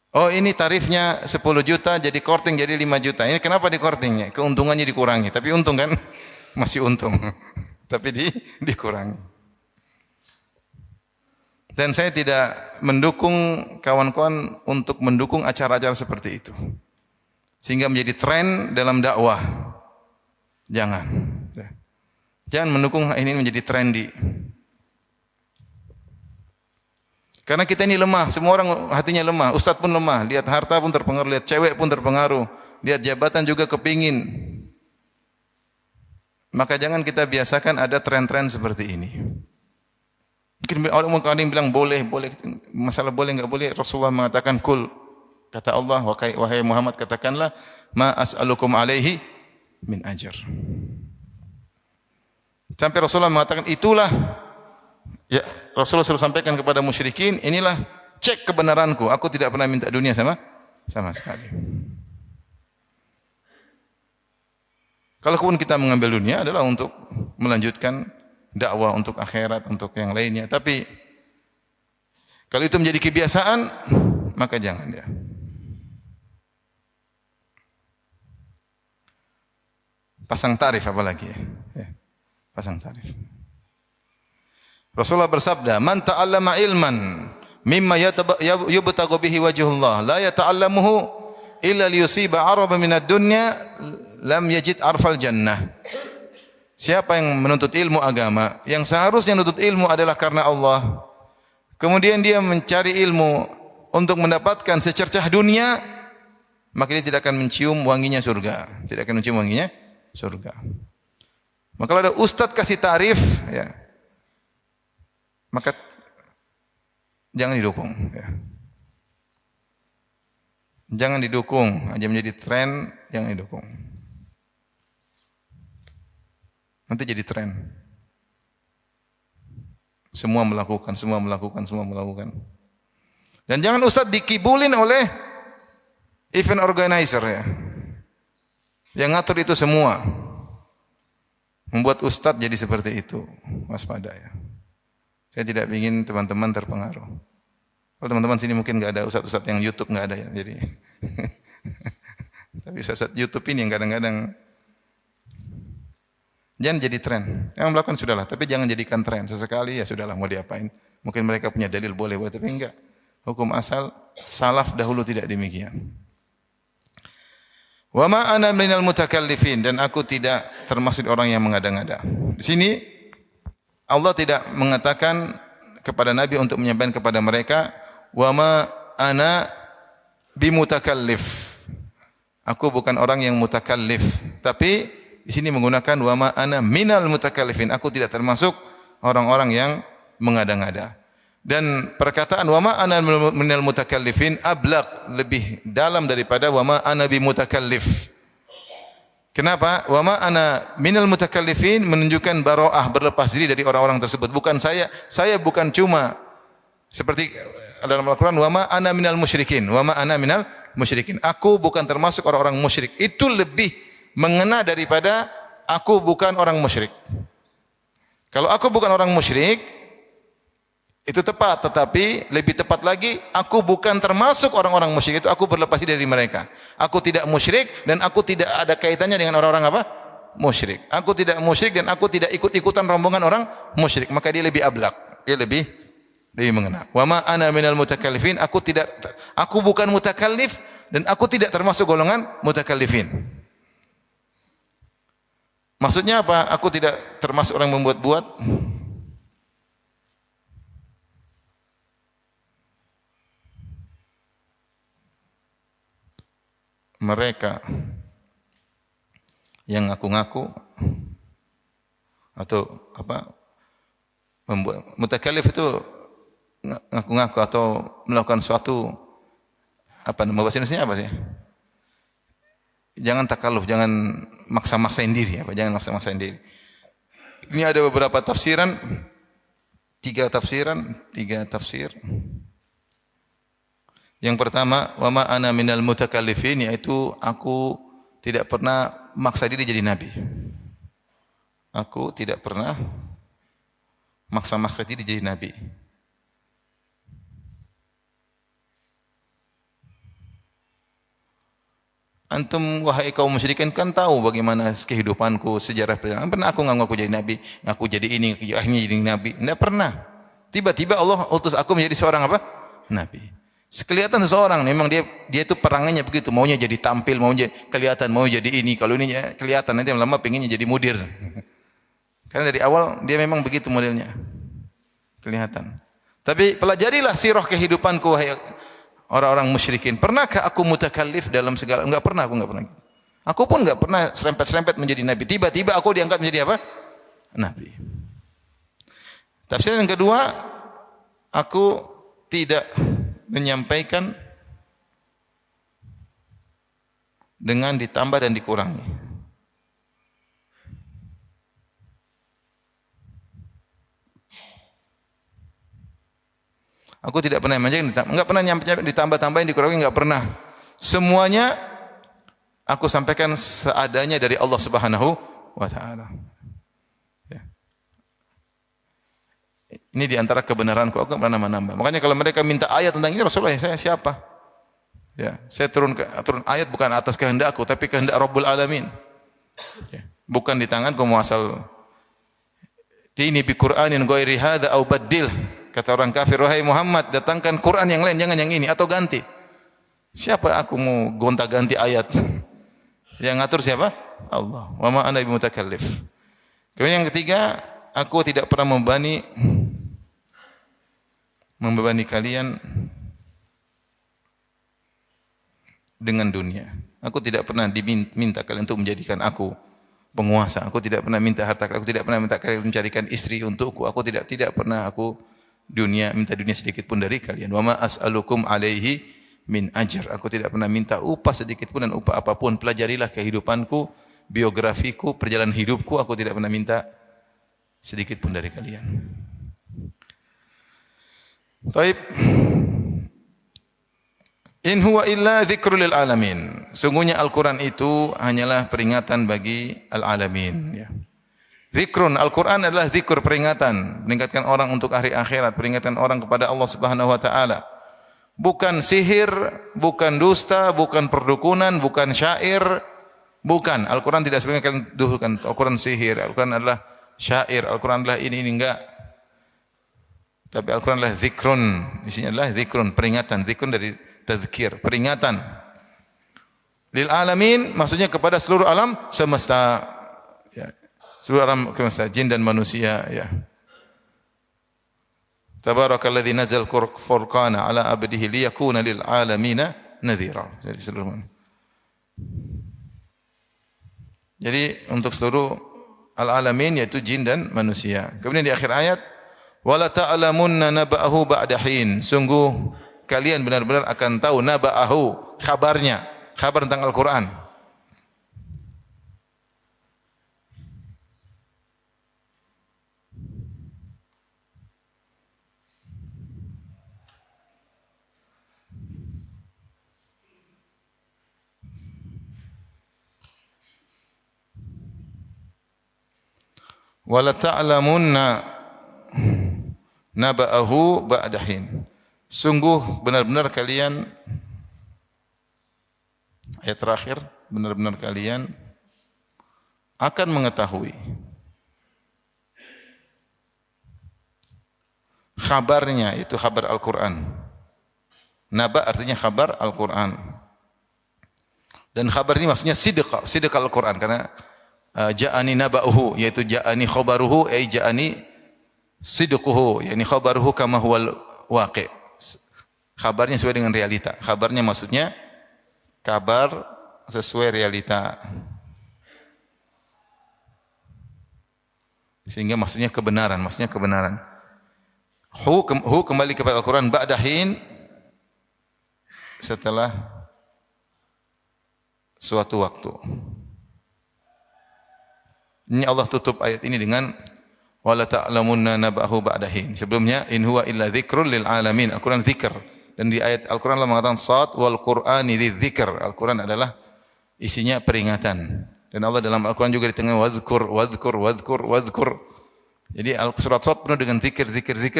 Oh ini tarifnya 10 juta, jadi korting jadi 5 juta. Ini kenapa di kortingnya? Keuntungannya dikurangi. Tapi untung kan? Masih untung. Tapi dikurangi. Dan saya tidak mendukung kawan-kawan untuk mendukung acara-acara seperti itu. Sehingga menjadi tren dalam dakwah. Jangan. Jangan mendukung ini menjadi trendy. Karena kita ini lemah, semua orang hatinya lemah, ustaz pun lemah, lihat harta pun terpengaruh, lihat cewek pun terpengaruh, lihat jabatan juga kepingin. Maka jangan kita biasakan ada tren-tren seperti ini. Mungkin orang yang bilang boleh, masalah boleh enggak boleh, Rasulullah mengatakan kul. Kata Allah, wahai Muhammad katakanlah, ma as'alukum alaihi min ajr. Sampai Rasulullah mengatakan itulah. Ya, Rasulullah SAW sampaikan kepada musyrikin, inilah cek kebenaranku. Aku tidak pernah minta dunia sama sekali. Kalaupun kita mengambil dunia adalah untuk melanjutkan dakwah, untuk akhirat, untuk yang lainnya. Tapi kalau itu menjadi kebiasaan, maka jangan ya. Pasang tarif apalagi ya. Pasang tarif. Rasulullah bersabda, "Man ta'allama ilman mimma yubtaghu bihi wajhullah, la yata'allamuhu illa liyusiba 'aradan minad dunya, lam yajid arfal jannah." Siapa yang menuntut ilmu agama, yang seharusnya menuntut ilmu adalah karena Allah, kemudian dia mencari ilmu untuk mendapatkan secercah dunia, maka dia tidak akan mencium wanginya surga. Tidak akan mencium wanginya surga. Maka kalau ada ustaz kasih tarif, ya, maka jangan didukung. Ya. Jangan didukung, hanya menjadi tren, jangan didukung. Nanti jadi tren. Semua melakukan. Dan jangan ustaz dikibulin oleh event organizer ya. Yang ngatur itu semua. Membuat ustaz jadi seperti itu. Waspada ya. Saya tidak ingin teman-teman terpengaruh. Kalau teman-teman sini mungkin enggak ada ustaz-ustaz yang YouTube enggak ada ya. Jadi tapi ustaz YouTube ini yang kadang-kadang jangan jadi tren. Yang melakukan sudahlah, tapi jangan jadikan tren. Sesekali ya sudahlah mau diapain. Mungkin mereka punya dalil boleh tapi enggak. Hukum asal salaf dahulu tidak demikian. Wa ma ana minal mutakallifin, dan aku tidak termasuk orang yang mengada-ngada. Di sini Allah tidak mengatakan kepada Nabi untuk menyampaikan kepada mereka, wa ma ana bimutakallif. Aku bukan orang yang mutakallif, tapi di sini menggunakan wa ma ana minal mutakallifin. Aku tidak termasuk orang-orang yang mengada-ngada. Dan perkataan wa ma ana minal mutakallifin ablagh, lebih dalam daripada wa ma ana bimutakallif. Kenapa? Wa ma ana minal mutakallifin menunjukkan bara'ah, berlepas diri dari orang-orang tersebut. Bukan saya bukan cuma seperti dalam Al-Qur'an wa ma ana minal musyrikin, wa ma ana minal musyrikin. Aku bukan termasuk orang-orang musyrik. Itu lebih mengena daripada aku bukan orang musyrik. Kalau aku bukan orang musyrik, itu tepat, tetapi lebih tepat lagi, aku bukan termasuk orang-orang musyrik itu, aku berlepas diri dari mereka. Aku tidak musyrik dan aku tidak ada kaitannya dengan orang-orang apa? Musyrik. Aku tidak musyrik dan aku tidak ikut-ikutan rombongan orang musyrik. Maka dia lebih ablak, dia lebih mengena. Wa ma ana minal mutakallifin, aku bukan mutakallif dan aku tidak termasuk golongan mutakallifin. Maksudnya apa? Aku tidak termasuk orang yang membuat-buat. Mereka yang ngaku-ngaku atau apa, membuat mutakallif itu ngaku-ngaku atau melakukan suatu apa, bahasa Indonesia apa sih? Jangan takalluf, jangan maksa-maksain diri, jangan maksa-maksain diri. Ini ada beberapa tafsiran, tiga tafsir. Yang pertama, wa ma ana minal mutakallifin, yaitu aku tidak pernah maksa diri jadi nabi. Aku tidak pernah maksa-maksa diri jadi nabi. Antum wahai kaum musyrikin kan tahu bagaimana kehidupanku, sejarah perjalanan. Pernah aku ngaku jadi nabi, ngaku jadi ini, akhirnya jadi nabi? Tidak pernah. Tiba-tiba Allah utus aku menjadi seorang apa? Nabi. Kelihatan seseorang memang dia itu perangannya begitu, maunya jadi tampil, maunya kelihatan, mau jadi ini. Kalau ini kelihatan nanti lama pengennya jadi mudir. Karena dari awal dia memang begitu modelnya. Kelihatan. Tapi pelajarilah sirah kehidupanku wahai orang-orang musyrikin. Pernahkah aku mutakallif dalam segala? Enggak pernah, aku enggak pernah. Aku pun enggak pernah serempet-serempet menjadi nabi. Tiba-tiba aku diangkat menjadi apa? Nabi. Tafsir yang kedua, aku tidak menyampaikan dengan ditambah dan dikurangi. Aku tidak pernah menyampaikan, enggak pernah ditambah-tambahin, dikurangi, enggak pernah. Semuanya aku sampaikan seadanya dari Allah Subhanahu wa taala. Ya. Ini di antara kebenaranku, aku enggak pernah menambah. Makanya kalau mereka minta ayat tentang ini, Rasulullah, saya siapa? Ya, saya turun ayat bukan atas kehendakku, tapi kehendak Rabbul Alamin. Ya. Bukan di tanganku mau asal ini bi Qur'anin ghairi hadza au baddil. Kata orang kafir, wahai Muhammad, datangkan Quran yang lain, jangan yang ini, atau ganti. Siapa aku mau gonta-ganti ayat? Yang ngatur siapa? Allah. Wa ma ana bimutakallif. Kemudian yang ketiga, aku tidak pernah membebani kalian dengan dunia. Aku tidak pernah diminta kalian untuk menjadikan aku penguasa. Aku tidak pernah minta harta, aku tidak pernah minta kalian mencarikan istri untukku. Aku tidak pernah minta dunia sedikit pun dari kalian. Wa ma as'alukum alaihi min ajr. Aku tidak pernah minta upah sedikit pun dan upah apapun. Pelajarilah kehidupanku, biografiku, perjalanan hidupku. Aku tidak pernah minta sedikit pun dari kalian. Taib. In huwa illa dzikrul lil alamin. Sungguhnya Al-Qur'an itu hanyalah peringatan bagi al-alamin, ya. Zikrun, Al-Quran adalah zikr, peringatan. Meningkatkan orang untuk hari akhirat, peringatan orang kepada Allah Subhanahu wa ta'ala. Bukan sihir, bukan dusta, bukan perdukunan, bukan syair. Bukan, Al-Quran tidak sebagai kalian dudukan. Al-Quran sihir, Al-Quran adalah syair, Al-Quran adalah ini enggak. Tapi Al-Quran adalah zikrun. Isinya adalah zikrun, peringatan. Zikrun dari tazkir, peringatan. Lil alamin, maksudnya kepada seluruh alam semesta. Ya. Seluruh alam semesta, jin dan manusia, ya. Tabarakalladzi nazal furqana ala abdihi liyakuna lil alamina nadhira. Jadi seluruh. Jadi untuk seluruh al-alamin yaitu jin dan manusia. Kemudian di akhir ayat wala ta'lamunna naba'ahu ba'da hin. Sungguh kalian benar-benar akan tahu naba'ahu, kabarnya, kabar tentang Al-Qur'an. Wala ta'lamunna naba'ahu ba'da hin. Sungguh benar-benar kalian, ayat terakhir, benar-benar kalian akan mengetahui kabarnya, itu kabar Al-Quran. Naba artinya kabar Al-Quran. Dan kabar ini maksudnya sidq Al-Quran, karena ja'ani naba'uhu, yaitu ja'ani khabaruhu, ja'ani sidquhu, yani khabaruhu kama huwal waqi'. Kabarnya sesuai dengan realita. Kabarnya maksudnya kabar sesuai realita. Sehingga maksudnya kebenaran, Hu kembali kepada Al-Quran ba'da hin, setelah suatu waktu. Ini Allah tutup ayat ini dengan wala ta'lamunna naba'ahu ba'da hin. Sebelumnya in huwa illa dzikrul lil alamin. Al-Quran zikr. Dan di ayat Al-Quran Allah mengatakan sad wal Qur'ani dzidzikr. Al-Quran adalah isinya peringatan. Dan Allah dalam Al-Quran juga di tengah wadzkur. Jadi surat Sad penuh dengan zikir,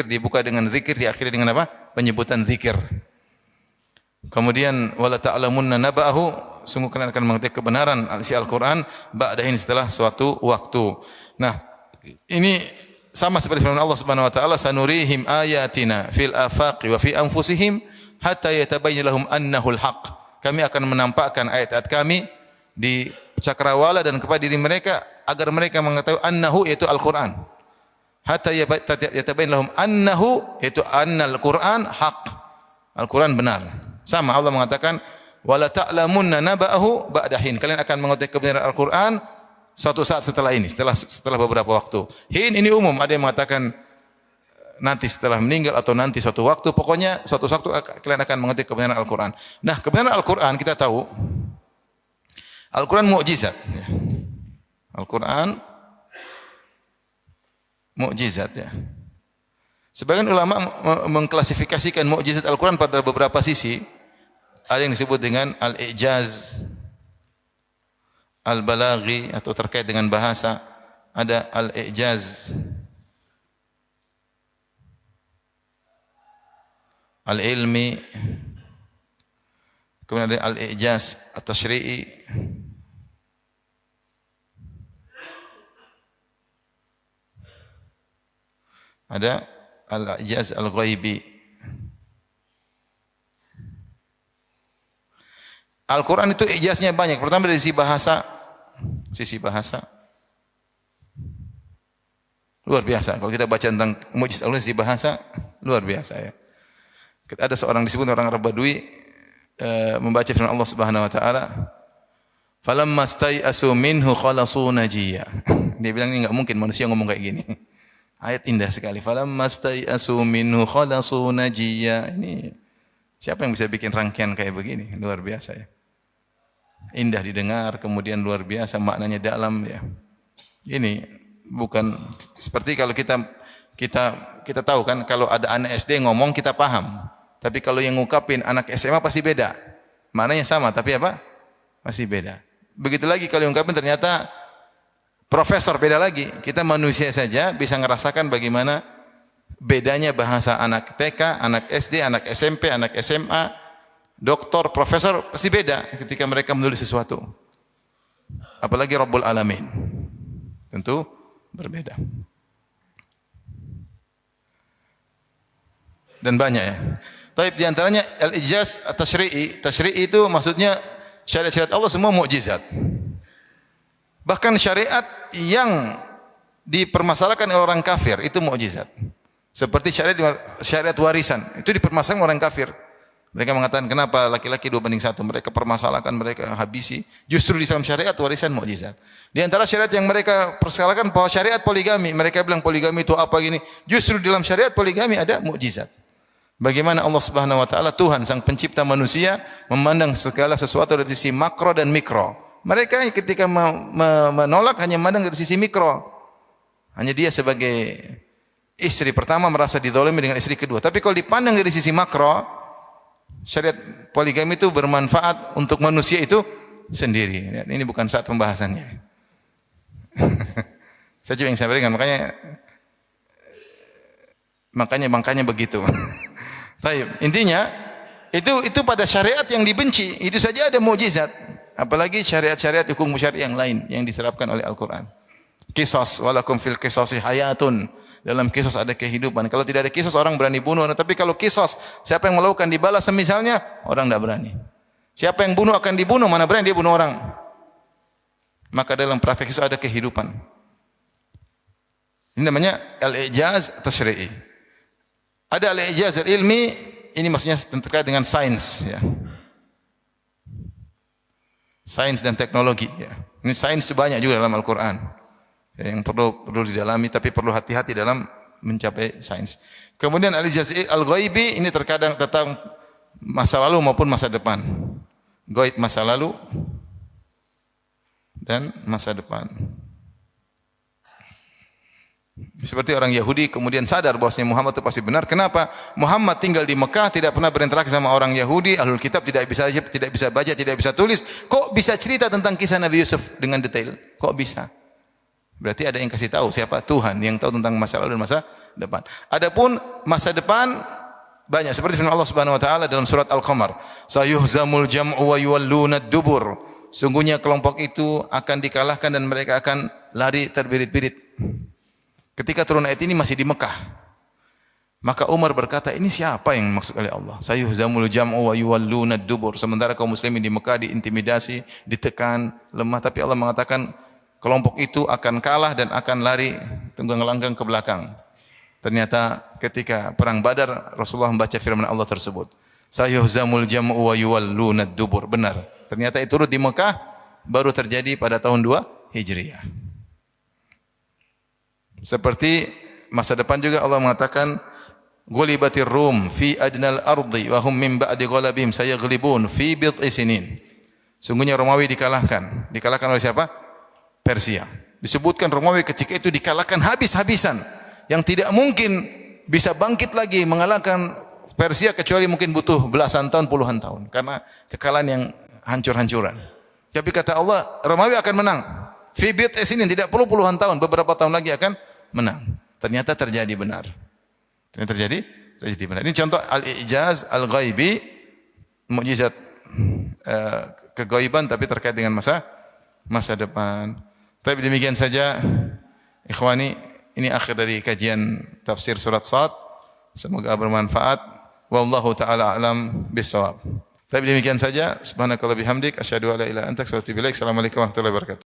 dibuka dengan zikir, diakhiri dengan apa? Penyebutan zikir. Kemudian wala ta'lamunna naba'ahu, sungguh kalian akan mengetahui kebenaran isi Al-Qur'an ba'dahin setelah suatu waktu. Nah, ini sama seperti firman Allah Subhanahu wa taala, sanurihim ayatina fil afaqi wa fi anfusihim hatta yatabayyana lahum annahu al-haq. Kami akan menampakkan ayat-ayat kami di cakrawala dan kepada diri mereka agar mereka mengetahui annahu yaitu Al-Qur'an. Hatta yatabayyana lahum annahu yaitu annal Qur'an haq. Al-Qur'an benar. Sama Allah mengatakan wala ta'lamunna naba'ahu ba'dahin. Kalian akan mengetahui kebenaran Al-Qur'an suatu saat setelah ini, setelah beberapa waktu. Hin ini umum, ada yang mengatakan nanti setelah meninggal atau nanti suatu waktu, pokoknya suatu waktu kalian akan mengetahui kebenaran Al-Qur'an. Nah, kebenaran Al-Qur'an kita tahu Al-Qur'an mukjizat. Al-Qur'an mukjizat ya. Sebagian ulama mengklasifikasikan mukjizat Al-Qur'an pada beberapa sisi. Ada yang disebut dengan al-i'jaz, al-balaghi atau terkait dengan bahasa, ada al-i'jaz al-ilmi, kemudian ada al-i'jaz at-tashri'i, ada al-i'jaz al-ghaibi. Al-Quran itu ijaznya banyak. Pertama dari sisi bahasa. Luar biasa. Kalau kita baca tentang mukjizat Allah sisi bahasa, luar biasa ya. Ada seorang disebut orang Arab Badui membaca firman Allah Subhanahu wa taala, "Falamma stai'asu minhu khalasu najiyya." Dia bilang ini enggak mungkin manusia ngomong kayak gini. Ayat indah sekali. "Falamma stai'asu minhu khalasu najiyya." Ini siapa yang bisa bikin rangkaian kayak begini? Luar biasa ya. Indah didengar, kemudian luar biasa maknanya dalam ya. Ini bukan seperti kalau kita tahu kan kalau ada anak SD ngomong kita paham. Tapi kalau yang ngungkapin anak SMA pasti beda. Maknanya sama tapi apa? Masih beda. Begitu lagi kalau yang ngungkapin ternyata profesor beda lagi. Kita manusia saja bisa ngerasakan bagaimana bedanya bahasa anak TK, anak SD, anak SMP, anak SMA. Doktor, profesor pasti beda ketika mereka menulis sesuatu. Apalagi Rabbul Alamin. Tentu berbeda. Dan banyak ya. Tapi di antaranya al-ijaz at-tashri'i. Tashri'i itu maksudnya syariat-syariat Allah semua mukjizat. Bahkan syariat yang dipermasalahkan oleh orang kafir itu mukjizat. Seperti syariat warisan, itu dipermasalahkan orang kafir. Mereka mengatakan kenapa laki-laki 2:1? Mereka permasalahkan, mereka habisi. Justru di dalam syariat warisan mukjizat. Di antara syariat yang mereka persalahkan bahwa syariat poligami. Mereka bilang poligami itu apa gini. Justru di dalam syariat poligami ada mukjizat. Bagaimana Allah Subhanahu wa taala Tuhan sang pencipta manusia memandang segala sesuatu dari sisi makro dan mikro. Mereka ketika menolak hanya memandang dari sisi mikro. Hanya dia sebagai istri pertama merasa dizalimi dengan istri kedua. Tapi kalau dipandang dari sisi makro, syariat poligami itu bermanfaat untuk manusia itu sendiri. Ini bukan saat pembahasannya. Saya cuma yang sampaikan, makanya begitu. Baik, intinya itu pada syariat yang dibenci, itu saja ada mukjizat. Apalagi syariat-syariat hukum syariat yang lain yang diserapkan oleh Al-Qur'an. Qisas walakum fil qisasi hayatun. Dalam kisos ada kehidupan. Kalau tidak ada kisos orang berani bunuh. Tapi kalau kisos siapa yang melakukan dibalas semisalnya orang tidak berani. Siapa yang bunuh akan dibunuh, mana berani dia bunuh orang. Maka dalam praktek kisos ada kehidupan. Ini namanya al-i'jaz tashri'i. Ada al-i'jaz al-ilmi, ini maksudnya terkait dengan sains ya. Sains dan teknologi ya. Ini sains itu banyak juga dalam Al-Qur'an. Yang perlu didalami tapi perlu hati-hati dalam mencapai sains. Kemudian al-ijaz al-ghaibi ini terkadang tentang masa lalu maupun masa depan. Ghaib masa lalu dan masa depan. Seperti orang Yahudi kemudian sadar bahwasanya Muhammad itu pasti benar. Kenapa? Muhammad tinggal di Mekah, tidak pernah berinteraksi sama orang Yahudi, ahlul kitab, tidak bisa baca, tidak bisa tulis. Kok bisa cerita tentang kisah Nabi Yusuf dengan detail? Kok bisa? Berarti ada yang kasih tahu siapa? Tuhan yang tahu tentang masa lalu dan masa depan. Adapun masa depan Banyak seperti firman Allah Subhanahu wa taala dalam surat Al-Qamar, sayuhzamul jam'u wa yuwalluna ad-dubur. Sungguhnya kelompok itu akan dikalahkan dan mereka akan lari terbirit-birit. Ketika turun ayat ini masih di Mekah. Maka Umar berkata, ini siapa yang maksud oleh Allah? Sayuhzamul jam'u wa yuwalluna ad-dubur. Sementara kaum muslimin di Mekah diintimidasi, ditekan, lemah, tapi Allah mengatakan kelompok itu akan kalah dan akan lari tunggang langgang ke belakang. Ternyata ketika perang Badar Rasulullah membaca firman Allah tersebut. Sayuhzamul jam'u wa yuwalluna ad-dubur. Benar. Ternyata itu turut di Mekah baru terjadi pada tahun 2 Hijriah. Seperti masa depan juga Allah mengatakan Ghulibatir Rum fi ajnal ardi wa hum min ba'di ghalabihim sayaghlibun fi bid'i sinin. Sungguhnya Romawi dikalahkan. Dikalahkan oleh siapa? Persia. Disebutkan Romawi ketika itu dikalahkan habis-habisan. Yang tidak mungkin bisa bangkit lagi mengalahkan Persia kecuali mungkin butuh belasan tahun, puluhan tahun. Karena kekalahan yang hancur-hancuran. Tapi kata Allah, Romawi akan menang. Fi bid'i sinin, tidak perlu puluhan tahun, beberapa tahun lagi akan menang. Ternyata terjadi benar. Ternyata terjadi benar. Ini contoh al-i'jaz al-ghaibi, mukjizat kegaiban tapi terkait dengan masa depan. Tapi demikian saja ikhwani, ini akhir dari kajian tafsir surat Sad. Semoga bermanfaat. Wallahu taala alam bisawab. Tapi demikian saja. Subhanakallah bihamdik asyhadu an la ilaha illa anta astaghfiruka wa atubu ilaik. Assalamualaikum warahmatullahi wabarakatuh.